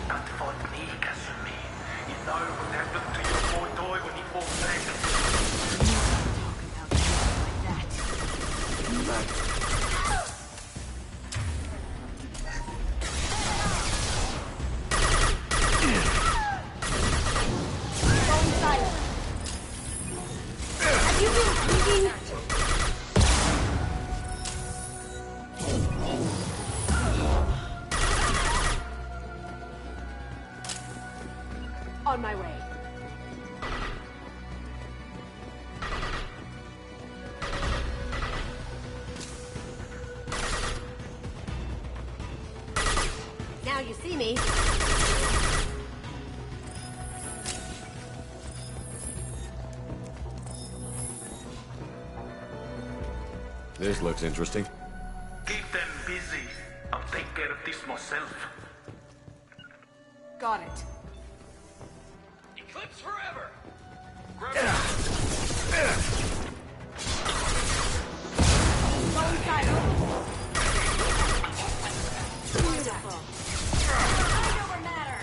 Don't fight me, Kasumi. You know what happened to your boy toy when he fought dragons. Going silent. Have you been thinking? On my way. Now you see me. This looks interesting. Keep them busy. I'll take care of this myself. Got it. Eclipse forever! Grab Going silent. Beautiful. Mind over matter.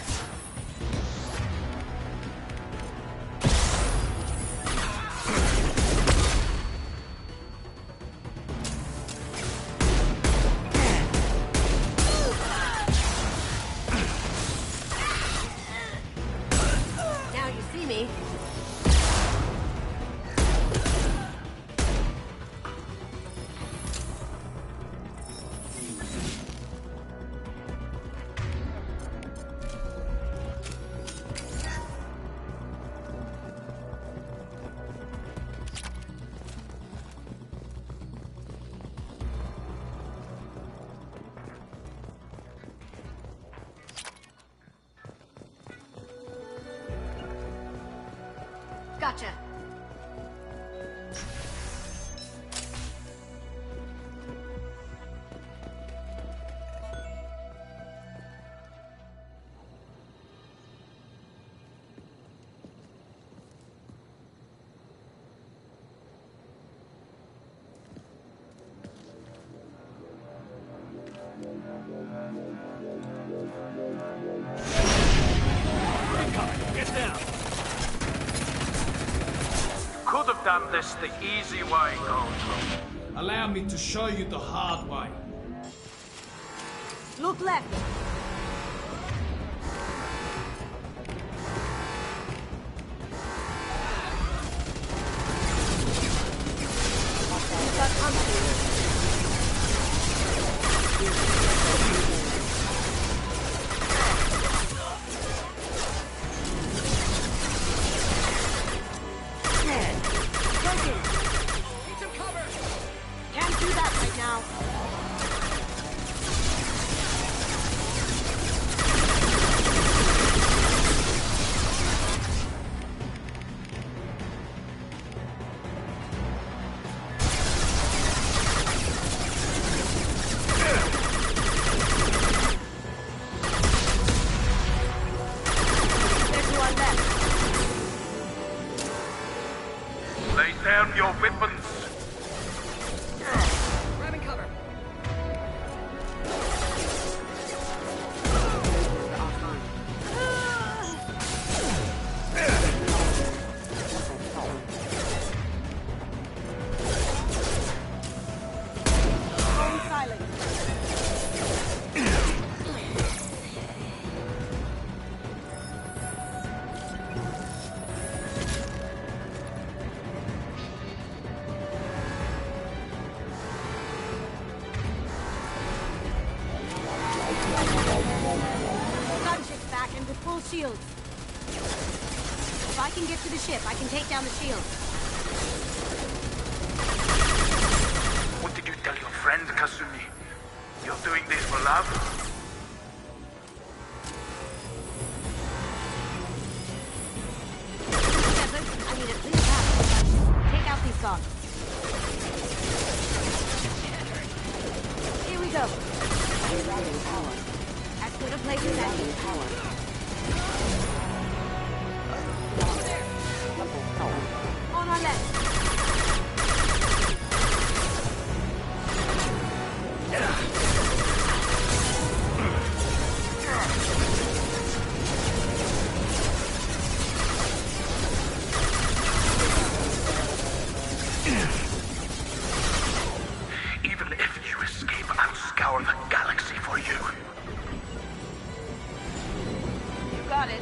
Now you see me. Gotcha. done this the easy way, Gold. Allow me to show you the hard way. Look left. We've got company. Can't do that right now. There's one left. Lay down your weapons. Grabbing cover. Phone silent. Gunship's back and with full shields. If I can get to the ship, I can take down the shield. What did you tell your friend, Kasumi? You're doing this for love? Shepard, I need a clear path. Take out these guards. Here we go. As good a place as any. On our left. Even if you escape, I'll scour the galaxy for you. You got it.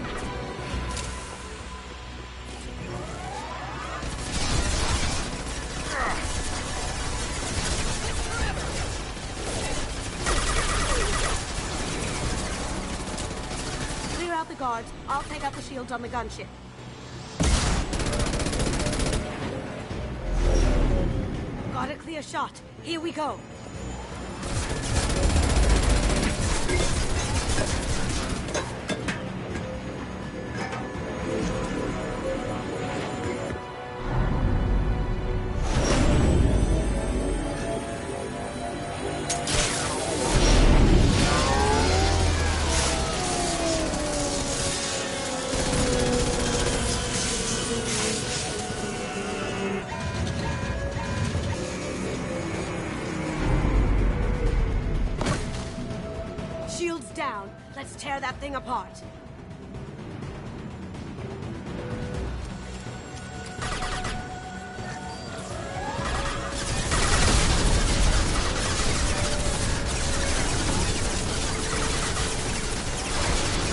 Clear out the guards. I'll take out the shields on the gunship. Got a clear shot. Here we go. Shields down. Let's tear that thing apart.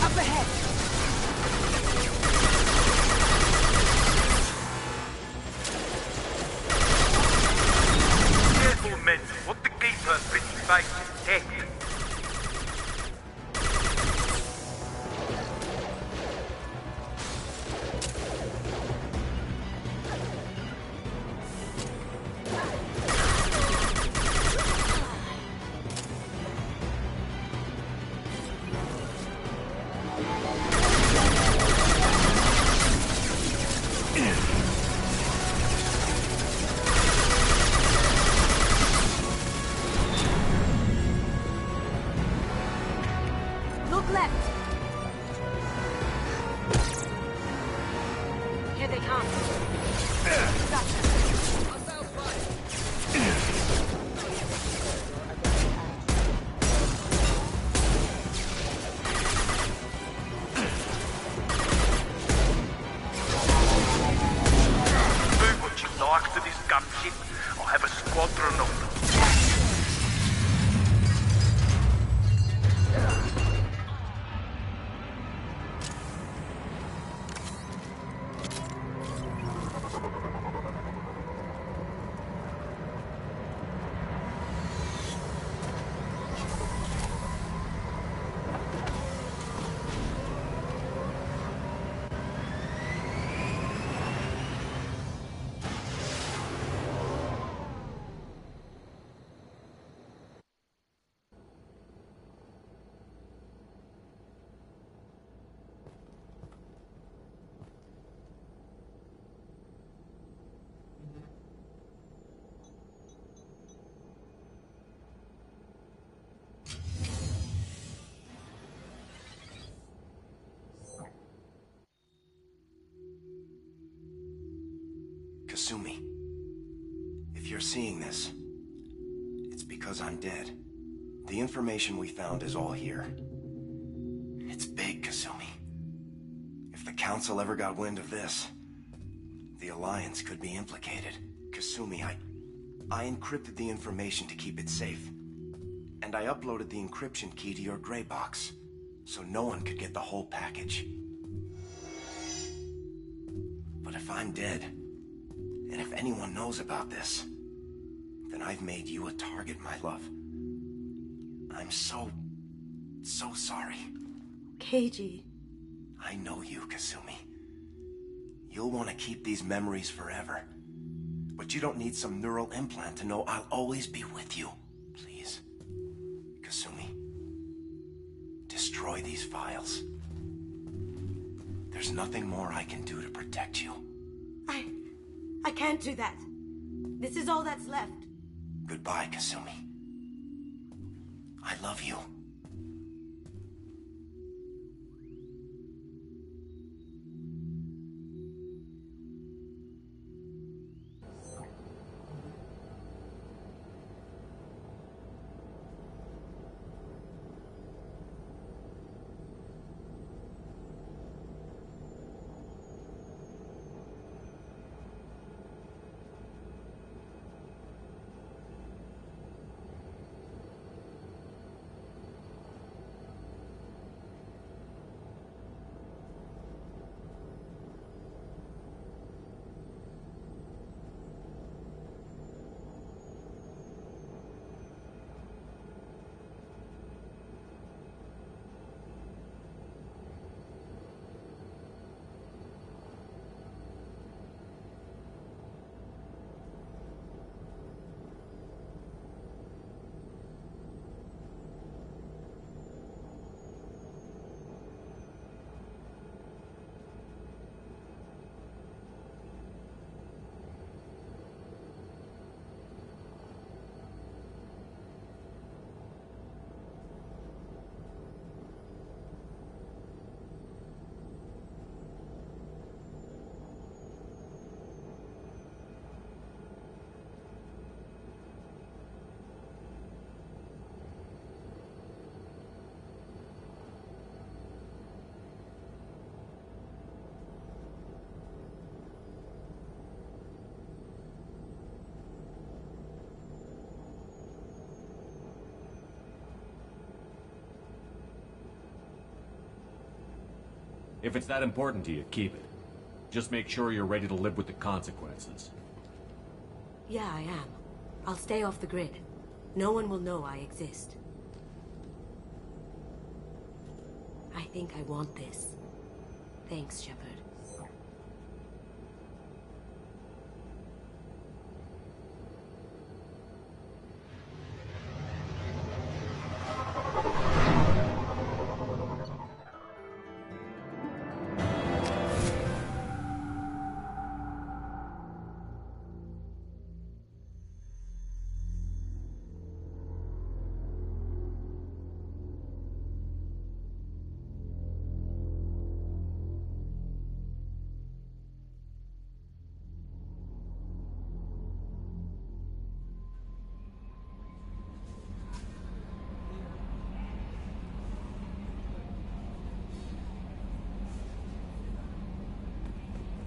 Up ahead. Careful, men. What the Keeper's been facing death. Look left. Here they come. Gotcha. Do what you like. Kasumi, if you're seeing this, it's because I'm dead. The information we found is all here. It's big, Kasumi. If the Council ever got wind of this, the Alliance could be implicated. Kasumi, I encrypted the information to keep it safe. And I uploaded the encryption key to your gray box, so no one could get the whole package. But if I'm dead, and if anyone knows about this, then I've made you a target, my love. I'm so sorry. Keiji. I know you, Kasumi. You'll want to keep these memories forever. But you don't need some neural implant to know I'll always be with you. Please. Kasumi. Destroy these files. There's nothing more I can do to protect you. I can't do that. This is all that's left. Goodbye, Kasumi. I love you. If it's that important to you, keep it. Just make sure you're ready to live with the consequences. Yeah, I am. I'll stay off the grid. No one will know I exist. I think I want this. Thanks, Shepard.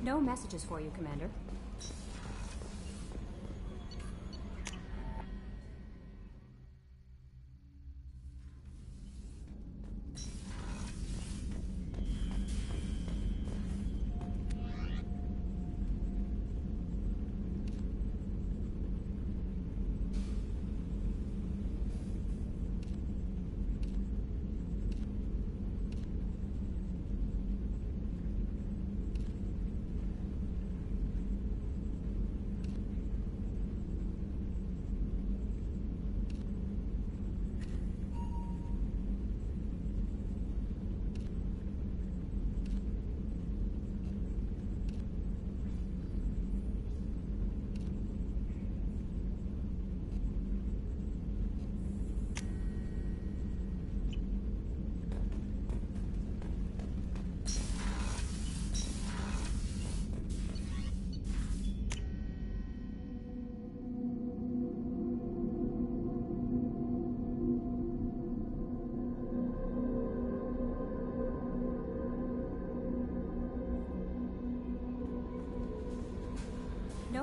No messages for you, Commander.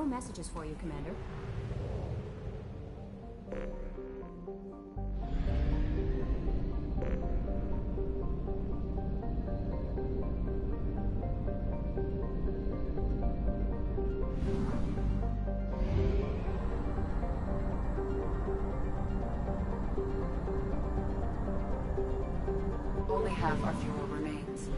no messages for you, Commander. Only half our fuel remains.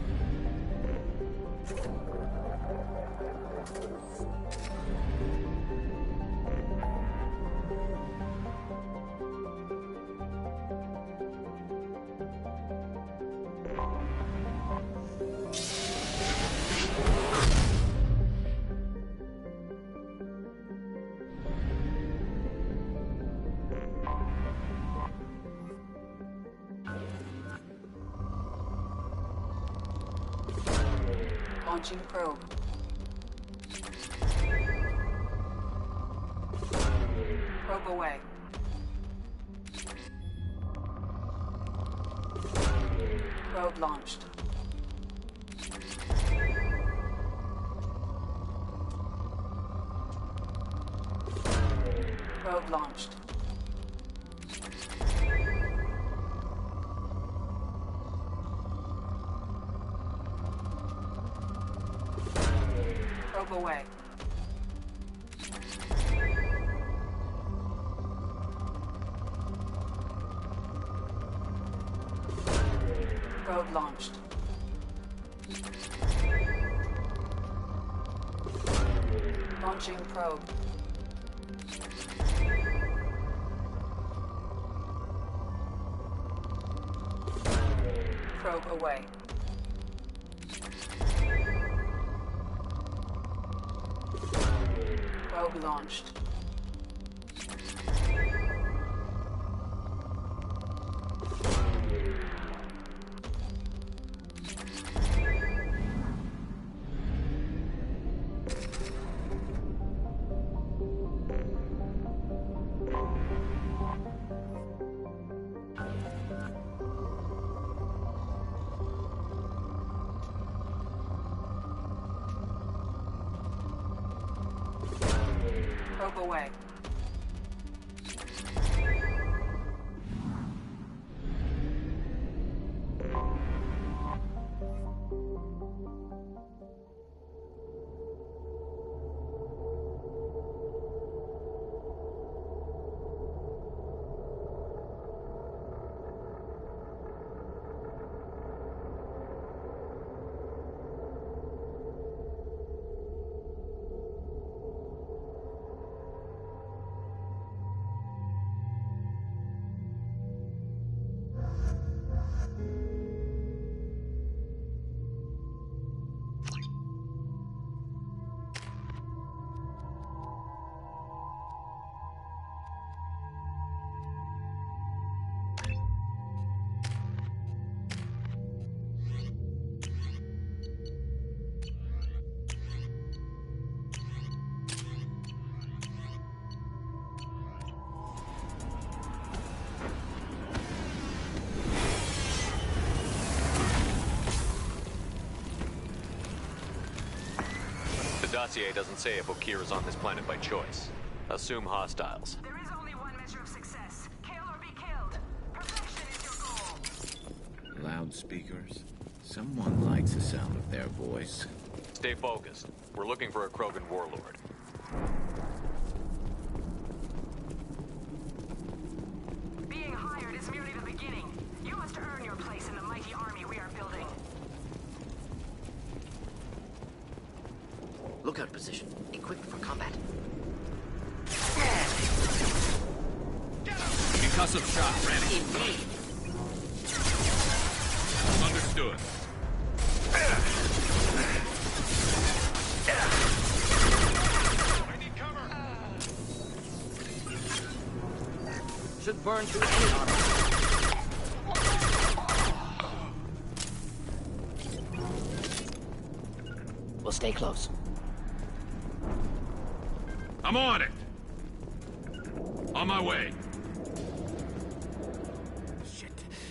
Launching probe. Probe away. Probe launched. Probe launched. Probe away. Probe launched. Launching probe. Probe away. Probe launched. Probe away. The dossier doesn't say if Okir is on this planet by choice. Assume hostiles. There is only one measure of success. Kill or be killed. Perfection is your goal. Loudspeakers. Someone likes the sound of their voice. Stay focused. We're looking for a Krogan warlord. Being hired is merely the beginning. You must earn your place in the mighty army we are building. Lookout position. Equipped for combat. Concussive shot ready. Indeed. Understood. I need cover. Should burn through any armor. We'll stay close. I'm on it. On my way.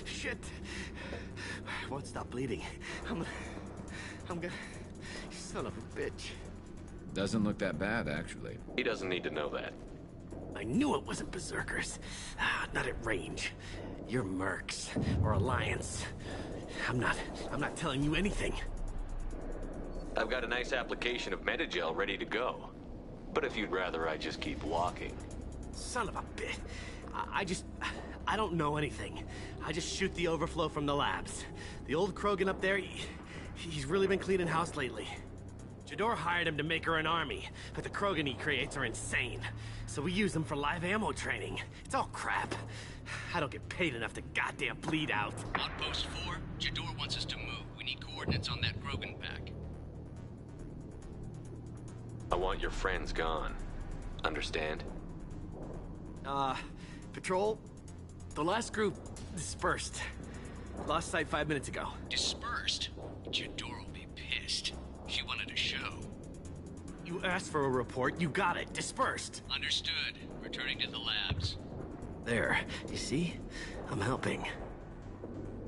Shit. I won't stop bleeding. I'm gonna... Son of a bitch. Doesn't look that bad, actually. He doesn't need to know that. I knew it wasn't Berserkers. Not at range. You're Mercs, or Alliance. I'm not telling you anything. I've got a nice application of Metagel ready to go. But if you'd rather I just keep walking... Son of a bit. I don't know anything. I just shoot the overflow from the labs. The old Krogan up there, he's really been cleaning house lately. Jador hired him to make her an army, but the Krogan he creates are insane. So we use them for live ammo training. It's all crap. I don't get paid enough to goddamn bleed out. Outpost 4, Jador wants us to move. We need coordinates on that Krogan pack. I want your friends gone. Understand? Patrol, the last group dispersed. Lost sight 5 minutes ago. Dispersed? Jador will be pissed. She wanted a show. You asked for a report, you got it. Dispersed. Understood. Returning to the labs. There, you see? I'm helping.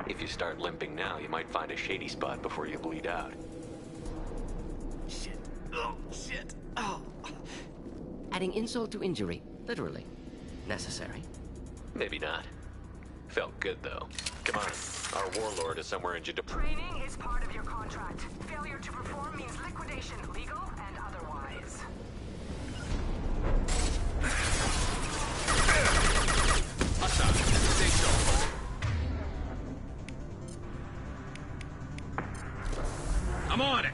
If you start limping now, you might find a shady spot before you bleed out. Shit. Oh, shit. Oh. Adding insult to injury, literally. Necessary. Maybe not. Felt good, though. Come on. Our warlord is somewhere in Jador. Training is part of your contract. Failure to perform means liquidation, legal and otherwise. I'm on it!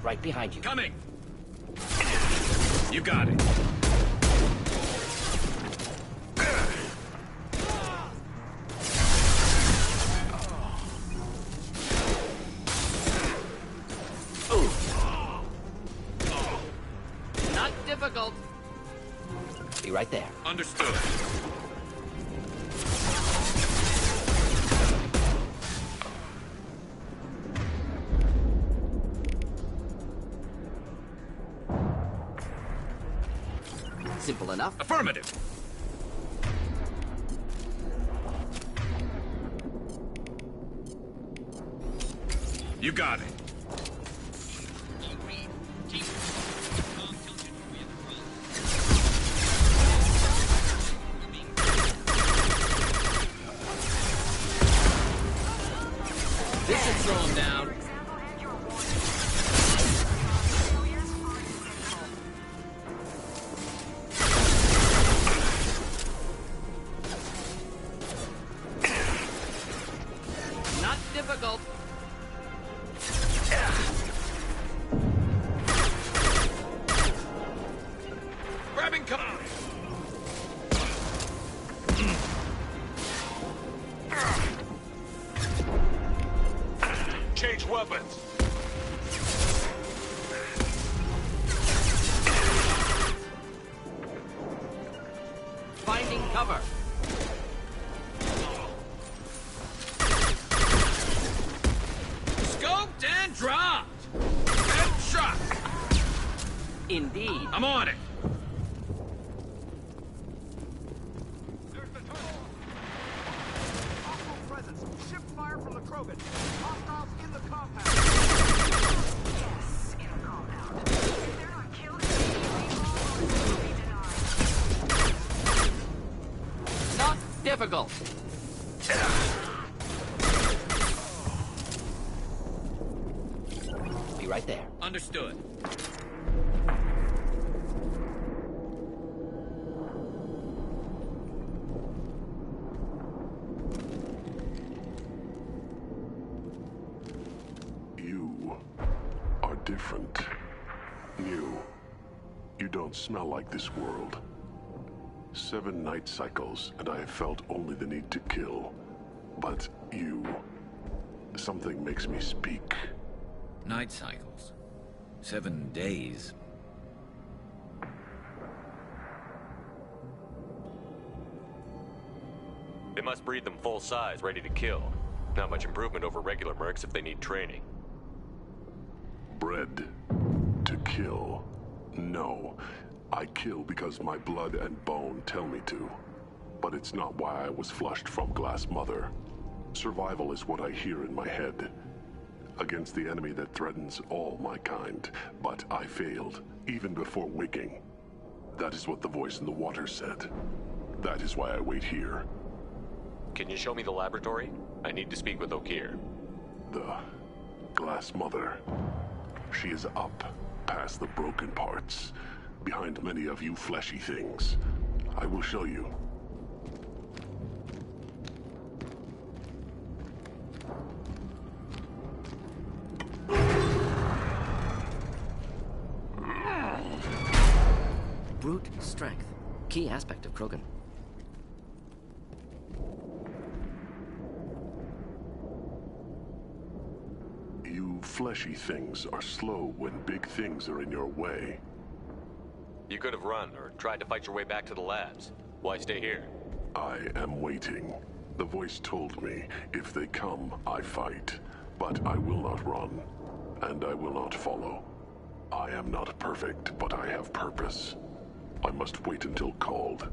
Right behind you. Coming! You got it. Not difficult. Be right there. Understood. Simple enough. Affirmative. You got it. This should slow him down. Not difficult. Grabbing cover. Change weapons. Finding cover. Scoped and dropped. And shot. Indeed. I'm on it. There's the tunnel. Hostile presence. Ship fire from the Krogan. Hostiles in the compound. Yes, in the compound. If they're not killed, immediately, will be denied. Not difficult. Be right there. Understood. You are different. New. You don't smell like this world. 7 night cycles, and I have felt only the need to kill. But you... something makes me speak. Night cycles. 7 days. They must breed them full size, ready to kill. Not much improvement over regular mercs if they need training. Bred to kill. No. I kill because my blood and bone tell me to. But it's not why I was flushed from Glass Mother. Survival is what I hear in my head. Against the enemy that threatens all my kind. But I failed, even before waking. That is what the voice in the water said. That is why I wait here. Can you show me the laboratory? I need to speak with Okir. The Glass Mother. She is up, past the broken parts, behind many of you fleshy things. I will show you. Brute strength. Key aspect of Krogan. You fleshy things are slow when big things are in your way. You could have run or tried to fight your way back to the labs. Why stay here? I am waiting. The voice told me, if they come, I fight. But I will not run, and I will not follow. I am not perfect, but I have purpose. I must wait until called,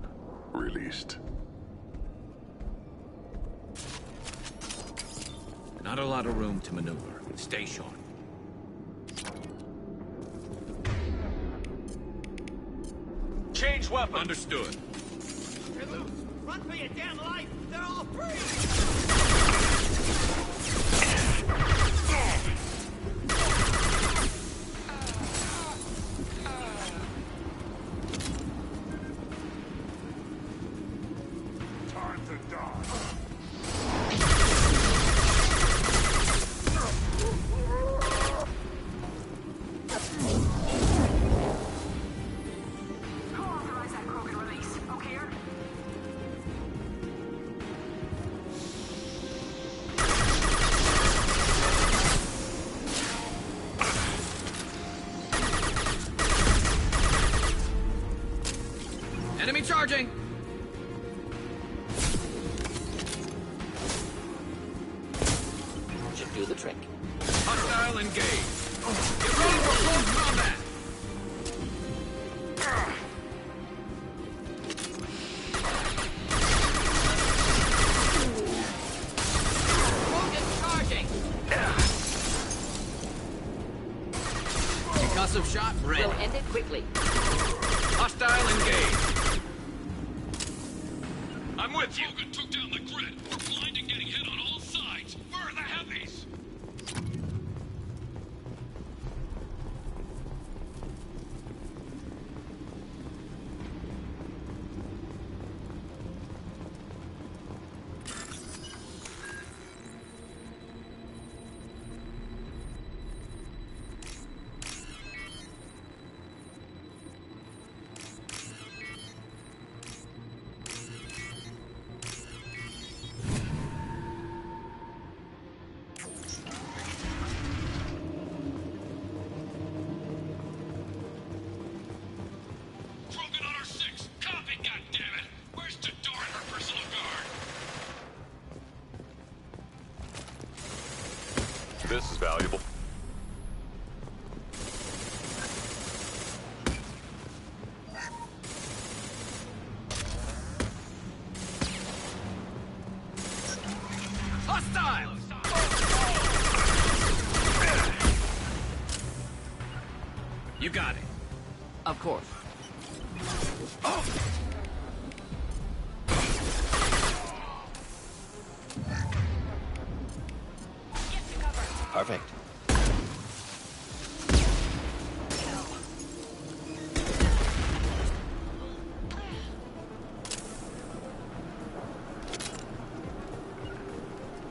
released. Not a lot of room to maneuver. Stay short. Change weapon! Understood. You're loose! Run for your damn life! They're all free! Time to die. Who authorized that Krogan release? Okir? Enemy charging! Should do the trick. Hostile engaged. Get ready for close combat! Krogan charging! Concussive shot ready. We'll end it quickly. Hostile engaged. I'm with you. Krogan took down the grid. We're blind and getting hit on all sides. Where are the heavies? Krogan on our 6. Copy, goddammit! Where's Jador and her personal guard? This is valuable. Hostile! You got it. Of course. Perfect.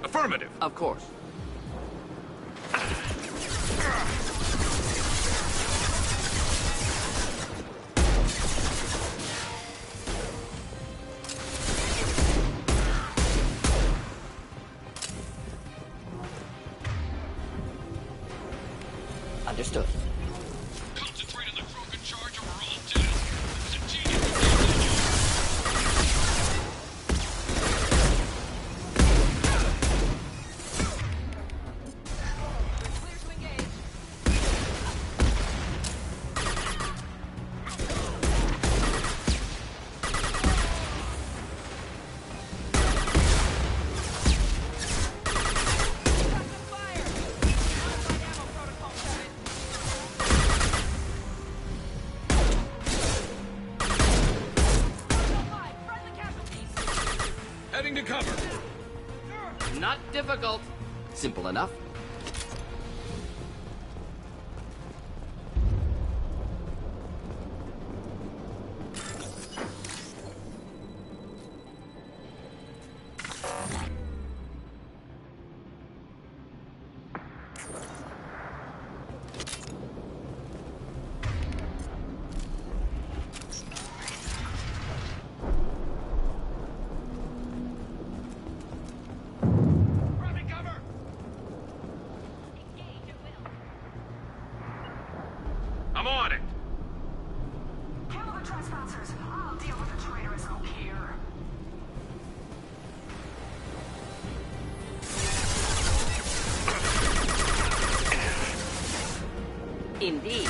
Affirmative. Of course. Understood. Concentrate on the Krogan charge or we're all dead. It's a genius. Clear to engage. Getting to cover. Not difficult. Simple enough. I'm on it. Kill the trespassers. I'll deal with the traitorous oak here. Indeed.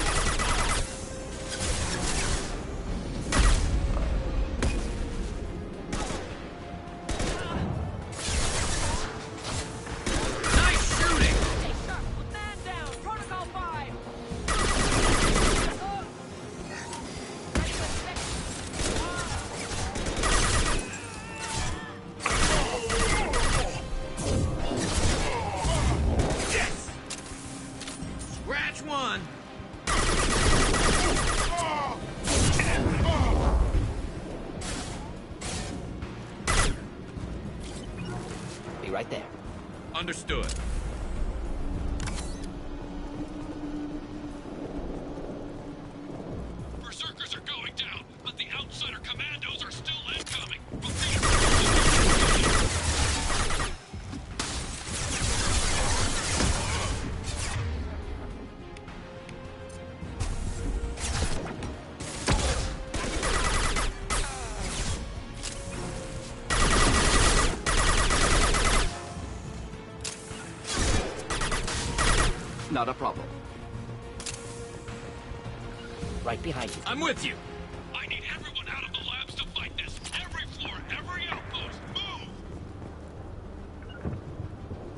Nice shooting. Man down! Protocol 5! Yes. Scratch one. Be right there. Understood. Berserkers are going down, but the outsider commandos are still incoming. Not a problem. Right behind you. I'm with you. I need everyone out of the labs to fight this. Every floor, every outpost, move!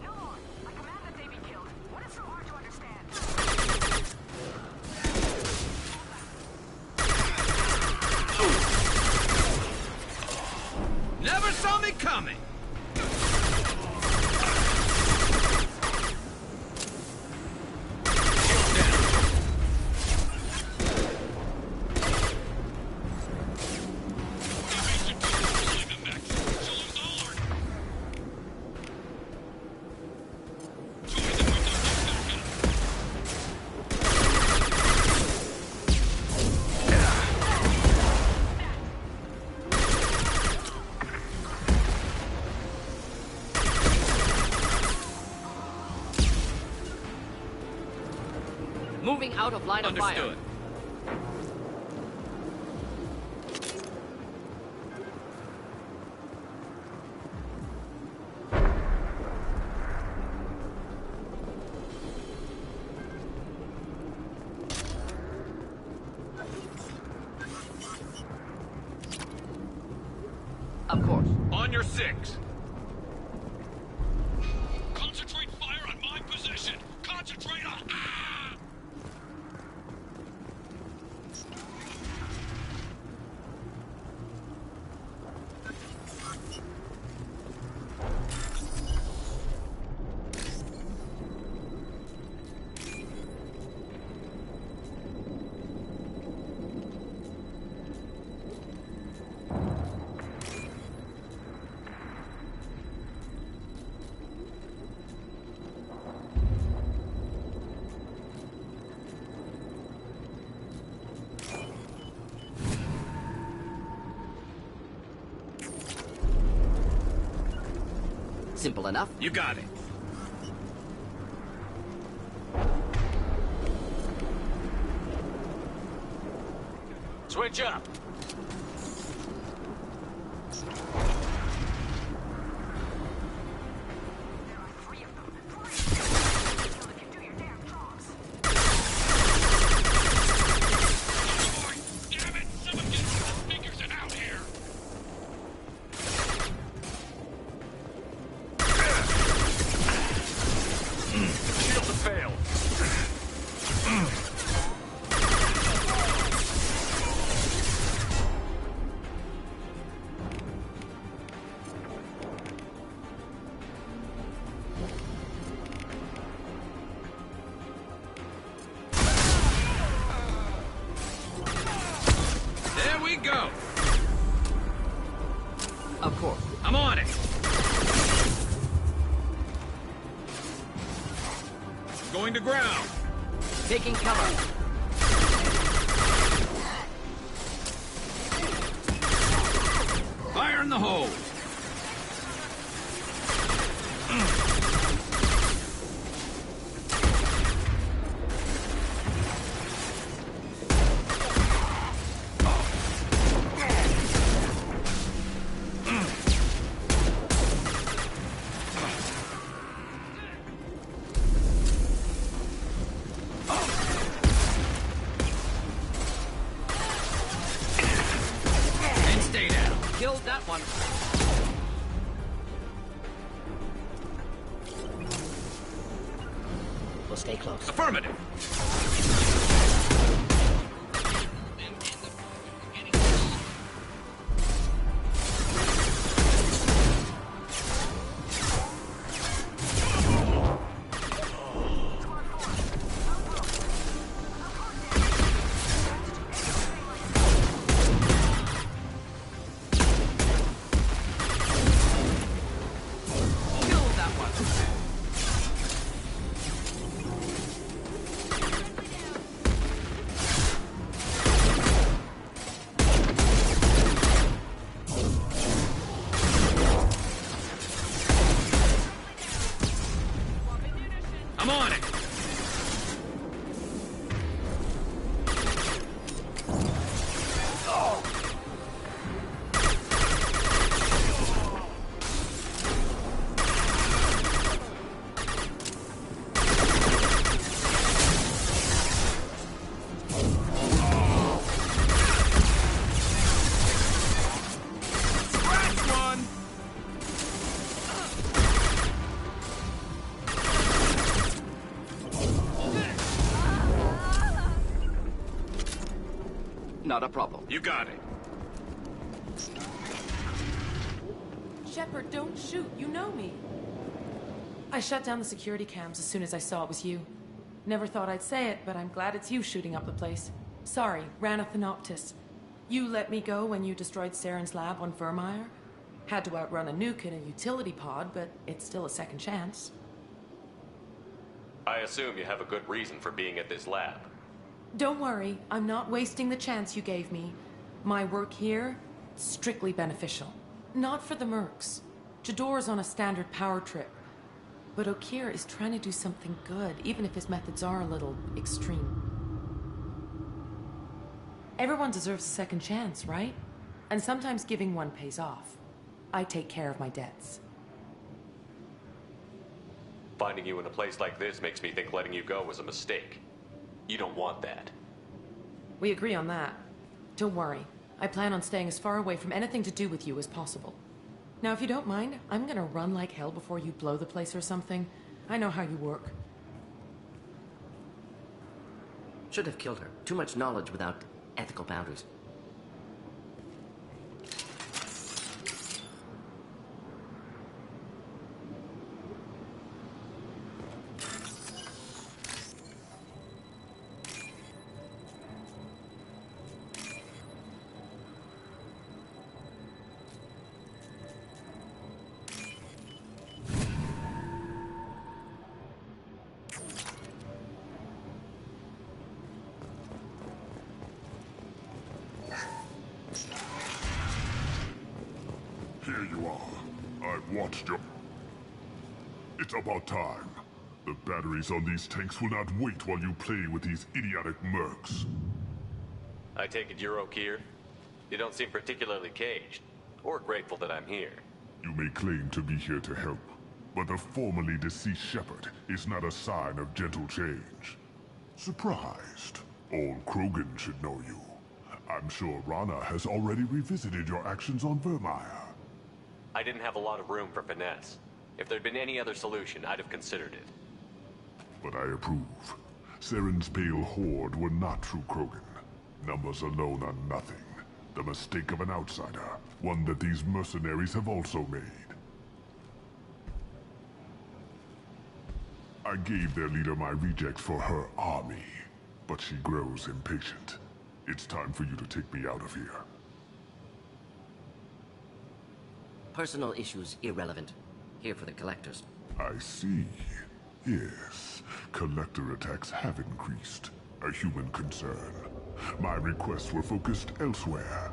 Hellborn, I command that they be killed. What is so hard to understand? Never saw me coming. Moving out of line of fire. Understood. Of course. On your six. Concentrate fire on my position. Concentrate on... Ah! Simple enough. You got it. Switch up. go! Of course. I'm on it! Going to ground! Taking cover. Fire in the hole! And stay down. Killed that one. We'll stay close. Affirmative! Killed that one. I'm on it! Scratch one! Not a problem. You got it. Shepard, don't shoot. You know me. I shut down the security cams as soon as I saw it was you. Never thought I'd say it, but I'm glad it's you shooting up the place. Sorry, ran a Thanoptis. You let me go when you destroyed Saren's lab on Vermeer. Had to outrun a nuke in a utility pod, but it's still a second chance. I assume you have a good reason for being at this lab. Don't worry, I'm not wasting the chance you gave me. My work here, strictly beneficial. Not for the mercs. Jador's on a standard power trip. But Okir is trying to do something good, even if his methods are a little extreme. Everyone deserves a second chance, right? And sometimes giving one pays off. I take care of my debts. Finding you in a place like this makes me think letting you go was a mistake. You don't want that. We agree on that. Don't worry. I plan on staying as far away from anything to do with you as possible. Now, if you don't mind, I'm gonna run like hell before you blow the place or something. I know how you work. Should have killed her. Too much knowledge without ethical boundaries. Here you are. I've watched your... It's about time. The batteries on these tanks will not wait while you play with these idiotic mercs. I take it you're Okir? You don't seem particularly caged, or grateful that I'm here. You may claim to be here to help, but the formerly deceased Shepard is not a sign of gentle change. Surprised? Old Krogan should know you. I'm sure Rana has already revisited your actions on Vermeer. I didn't have a lot of room for finesse. If there'd been any other solution, I'd have considered it. But I approve. Saren's pale horde were not true Krogan. Numbers alone are nothing. The mistake of an outsider, one that these mercenaries have also made. I gave their leader my rejects for her army, but she grows impatient. It's time for you to take me out of here. Personal issues irrelevant. Here for the collectors. I see. Yes, collector attacks have increased. A human concern. My requests were focused elsewhere.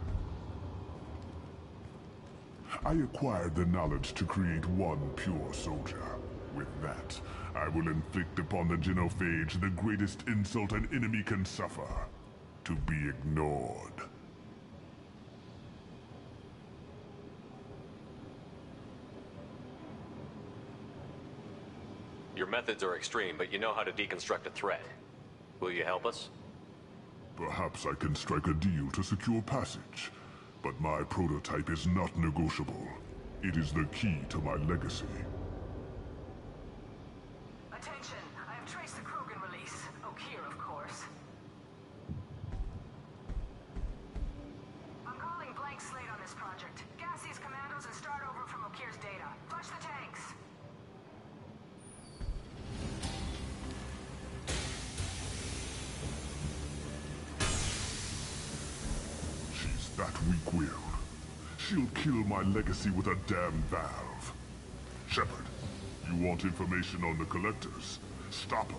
I acquired the knowledge to create one pure soldier. With that, I will inflict upon the genophage the greatest insult an enemy can suffer. To be ignored. Your methods are extreme, but you know how to deconstruct a threat. Will you help us? Perhaps I can strike a deal to secure passage. But my prototype is not negotiable. It is the key to my legacy. Attention, I have traced the Krogan release. Okeer, of course. I'm calling blank slate on this project. Gas these commandos and start over from Okeer's data. Flush the tanks. She's that weak-willed. She'll kill my legacy with a damn valve. Shepard, you want information on the collectors? Stop her.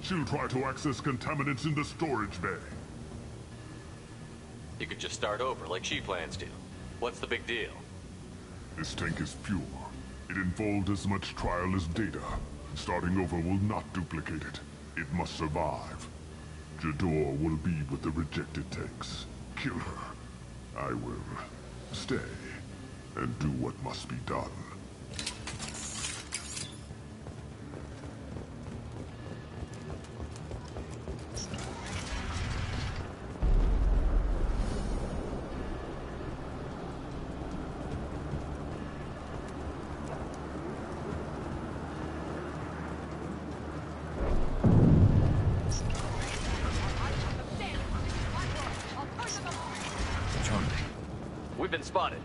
She'll try to access contaminants in the storage bay. You could just start over like she plans to. What's the big deal? This tank is pure. It involved as much trial as data. Starting over will not duplicate it. It must survive. Jador will be with the rejected tanks. Kill her. I will stay and do what must be done. We've been spotted.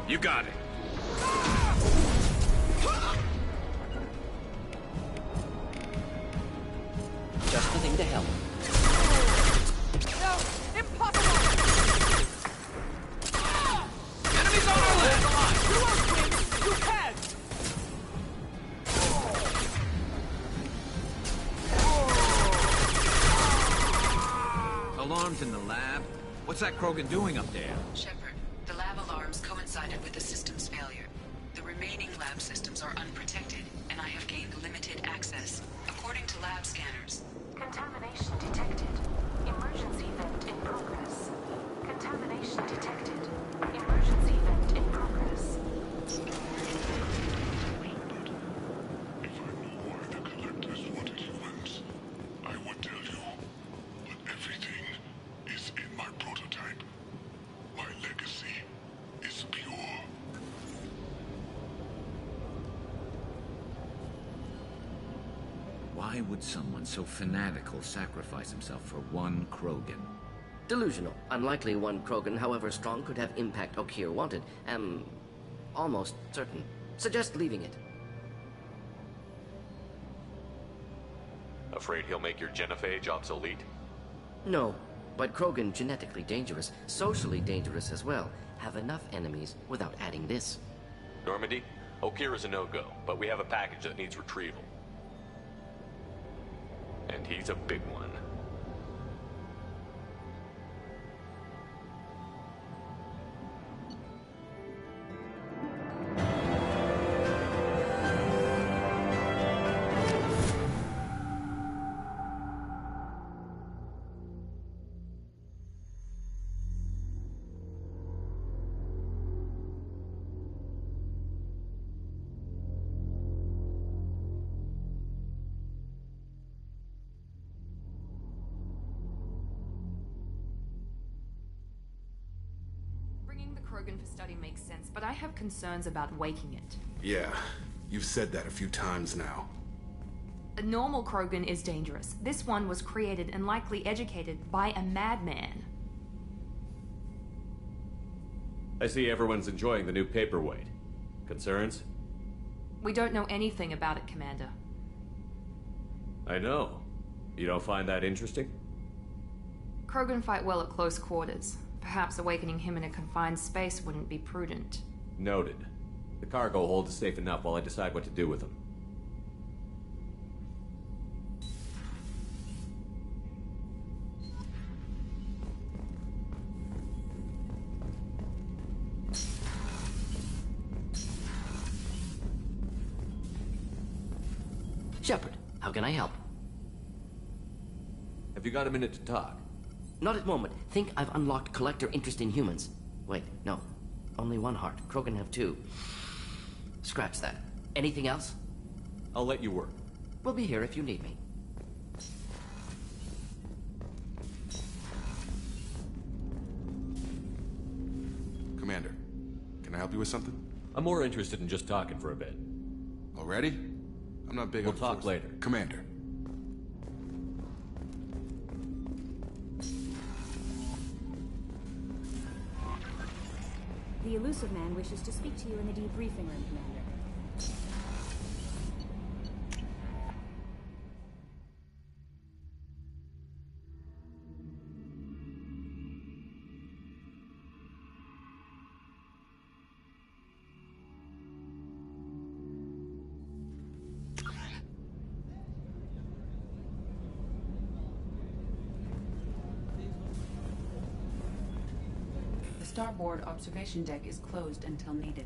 You got it. Just the thing to help. No! Impossible! Enemies on our left! You won't win! You can! Alarms in the lab? What's that Krogan doing up there? Shepard, the lab alarms coincided with the system's failure. The remaining lab systems are unprotected, and I have gained limited access. According to lab scanners. Contamination detected. Emergency vent in progress. Contamination detected. Emergency vent in progress. If I knew why the collectors wanted humans, I would tell you. But everything is in my prototype. My legacy is pure. Why would someone so fanatical sacrifice himself for one Krogan? Delusional. Unlikely one Krogan, however strong, could have impact Okeer wanted. Am almost certain. Suggest leaving it. Afraid he'll make your genophage obsolete? No, but Krogan, genetically dangerous, socially dangerous as well, have enough enemies without adding this. Normandy, Okir is a no-go, but we have a package that needs retrieval. And he's a big one. Bringing the Krogan for study makes sense, but I have concerns about waking it. Yeah, you've said that a few times now. A normal Krogan is dangerous. This one was created and likely educated by a madman. I see everyone's enjoying the new paperweight. Concerns? We don't know anything about it, Commander. I know. You don't find that interesting? Krogan fight well at close quarters. Perhaps awakening him in a confined space wouldn't be prudent. Noted. The cargo hold is safe enough while I decide what to do with him. Shepard, how can I help? Have you got a minute to talk? Not at moment. Think I've unlocked collector interest in humans. Wait, no. Only one heart. Krogan have two. Scratch that. Anything else? I'll let you work. We'll be here if you need me. Commander, can I help you with something? I'm more interested in just talking for a bit. Already? I'm not big on We'll talk force. later. Commander. The elusive man wishes to speak to you in the debriefing room, Commander. The starboard observation deck is closed until needed.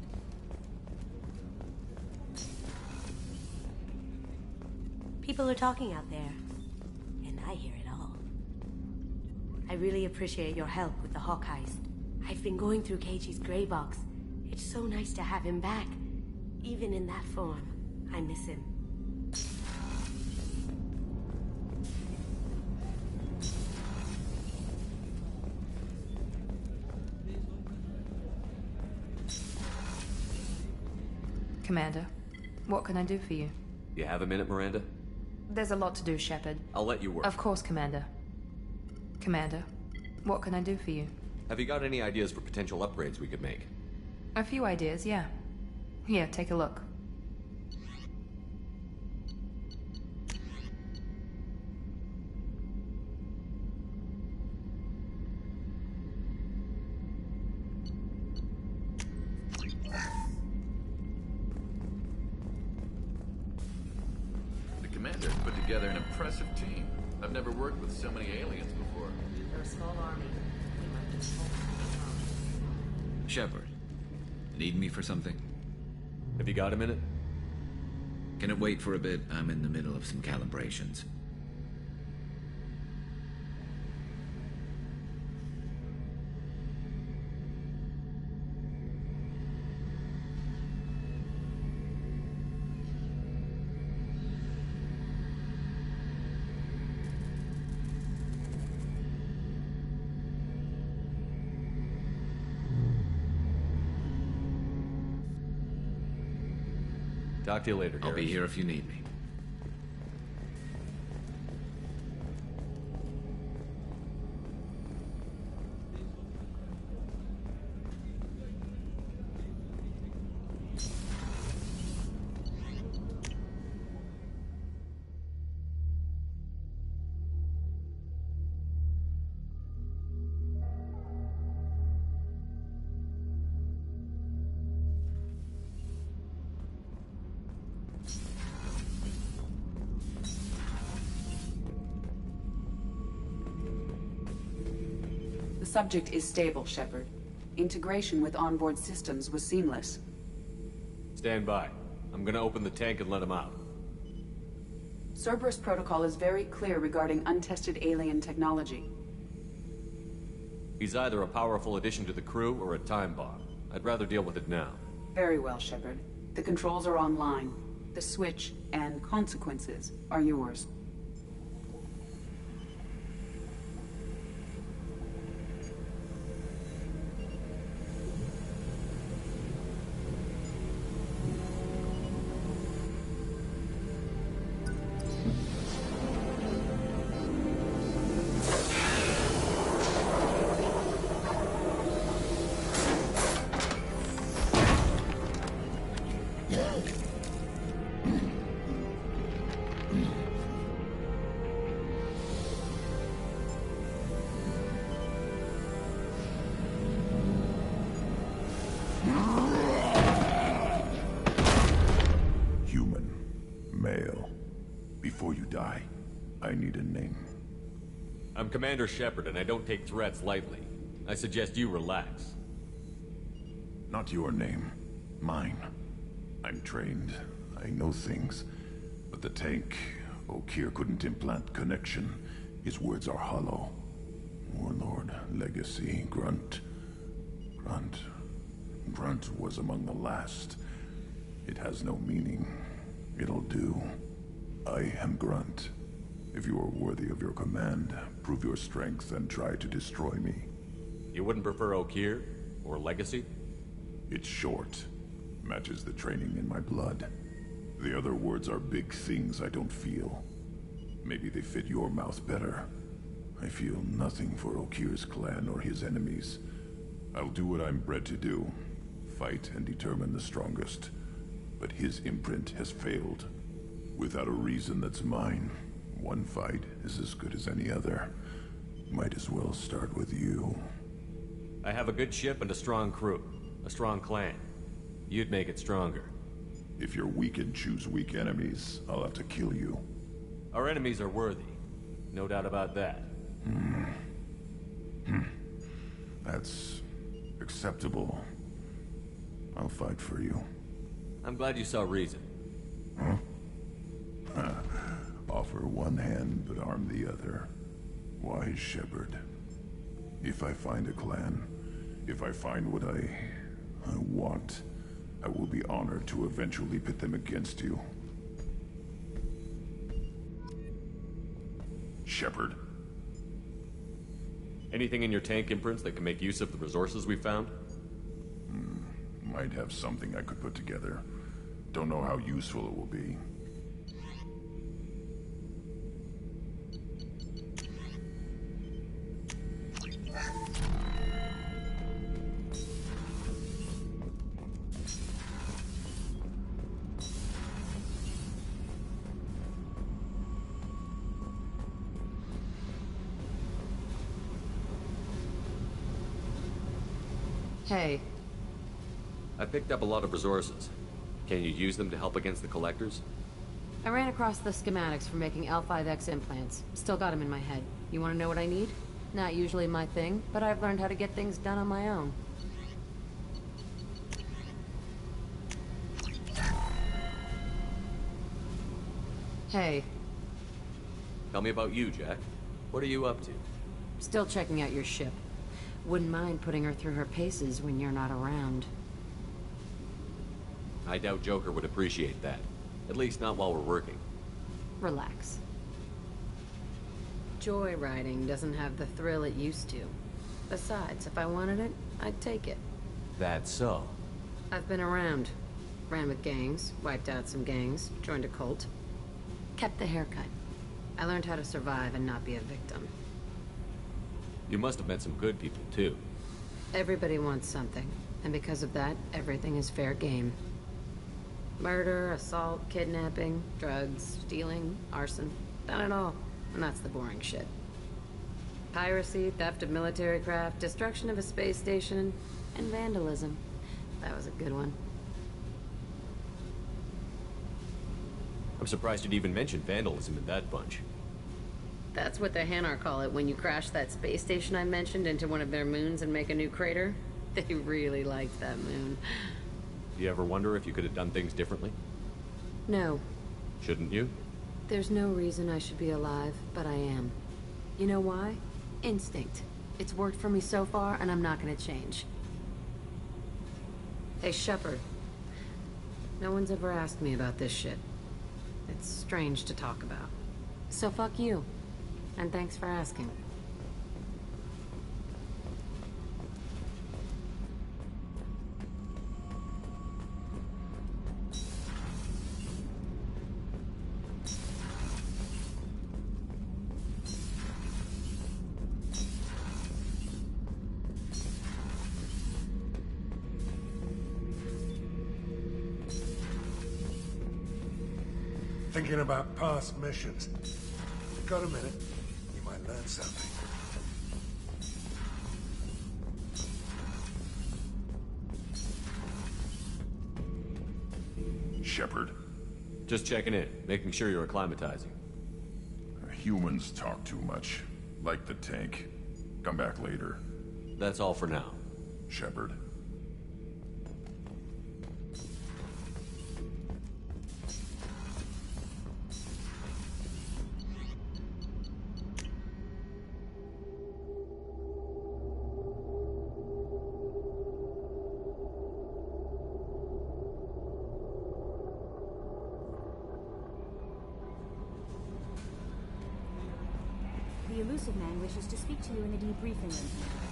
People are talking out there, and I hear it all. I really appreciate your help with the Hawk heist. I've been going through Keiichi's gray box. It's so nice to have him back. Even in that form, I miss him. Commander, what can I do for you? You have a minute, Miranda? There's a lot to do, Shepard. I'll let you work. Of course, Commander. Commander, what can I do for you? Have you got any ideas for potential upgrades we could make? A few ideas, yeah. Here, take a look. The commander's put together an impressive team. I've never worked with so many aliens before. They're a small army. We might just hold them. Shepard, need me for something? Have you got a minute? Can it wait for a bit? I'm in the middle of some calibrations. Talk to you later, I'll be here if you need me. subject is stable, Shepard. Integration with onboard systems was seamless. Stand by. I'm gonna open the tank and let him out. Cerberus protocol is very clear regarding untested alien technology. He's either a powerful addition to the crew or a time bomb. I'd rather deal with it now. Very well, Shepard. The controls are online. The switch and consequences are yours. I need a name. I'm Commander Shepard, and I don't take threats lightly. I suggest you relax. Not your name. Mine. I'm trained. I know things. But the tank, Okeer couldn't implant connection. His words are hollow. Warlord, Legacy, Grunt. Grunt was among the last. It has no meaning. It'll do. I am Grunt. If you are worthy of your command, prove your strength and try to destroy me. You wouldn't prefer Okeer? Or Legacy? It's short. Matches the training in my blood. The other words are big things I don't feel. Maybe they fit your mouth better. I feel nothing for Okeer's clan or his enemies. I'll do what I'm bred to do. Fight and determine the strongest. But his imprint has failed. Without a reason that's mine. One fight is as good as any other. Might as well start with you. I have a good ship and a strong crew. A strong clan. You'd make it stronger. If you're weak and choose weak enemies, I'll have to kill you. Our enemies are worthy. No doubt about that. That's acceptable. I'll fight for you. I'm glad you saw reason. Huh? Offer one hand, but arm the other. Wise Shepard. If I find a clan, if I find what I want, I will be honored to eventually pit them against you. Shepard. Anything in your tank imprints that can make use of the resources we found? Might have something I could put together. Don't know how useful it will be. Hey. I picked up a lot of resources. Can you use them to help against the Collectors? I ran across the schematics for making L5X implants. Still got them in my head. You want to know what I need? Not usually my thing, but I've learned how to get things done on my own. Hey. Tell me about you, Jack. What are you up to? Still checking out your ship. Wouldn't mind putting her through her paces when you're not around. I doubt Joker would appreciate that. At least not while we're working. Relax. Joyriding doesn't have the thrill it used to. Besides, if I wanted it, I'd take it. That's so. I've been around. Ran with gangs, wiped out some gangs, joined a cult. Kept the haircut. I learned how to survive and not be a victim. You must have met some good people, too. Everybody wants something, and because of that, everything is fair game. Murder, assault, kidnapping, drugs, stealing, arson. Done it all, and that's the boring shit. Piracy, theft of military craft, destruction of a space station, and vandalism. That was a good one. I'm surprised you'd even mention vandalism in that bunch. That's what the Hanar call it when you crash that space station I mentioned into one of their moons and make a new crater. They really liked that moon. Do you ever wonder if you could have done things differently? No. Shouldn't you? There's no reason I should be alive, but I am. You know why? Instinct. It's worked for me so far, and I'm not gonna change. Hey, Shepard. No one's ever asked me about this shit. It's strange to talk about. So fuck you. And thanks for asking. Thinking about past missions. Got a minute? You might learn something. Shepard? Just checking in, making sure you're acclimatizing. Humans talk too much. Like the tank. Come back later. That's all for now. Shepard. The Elusive Man wishes to speak to you in the debriefing room.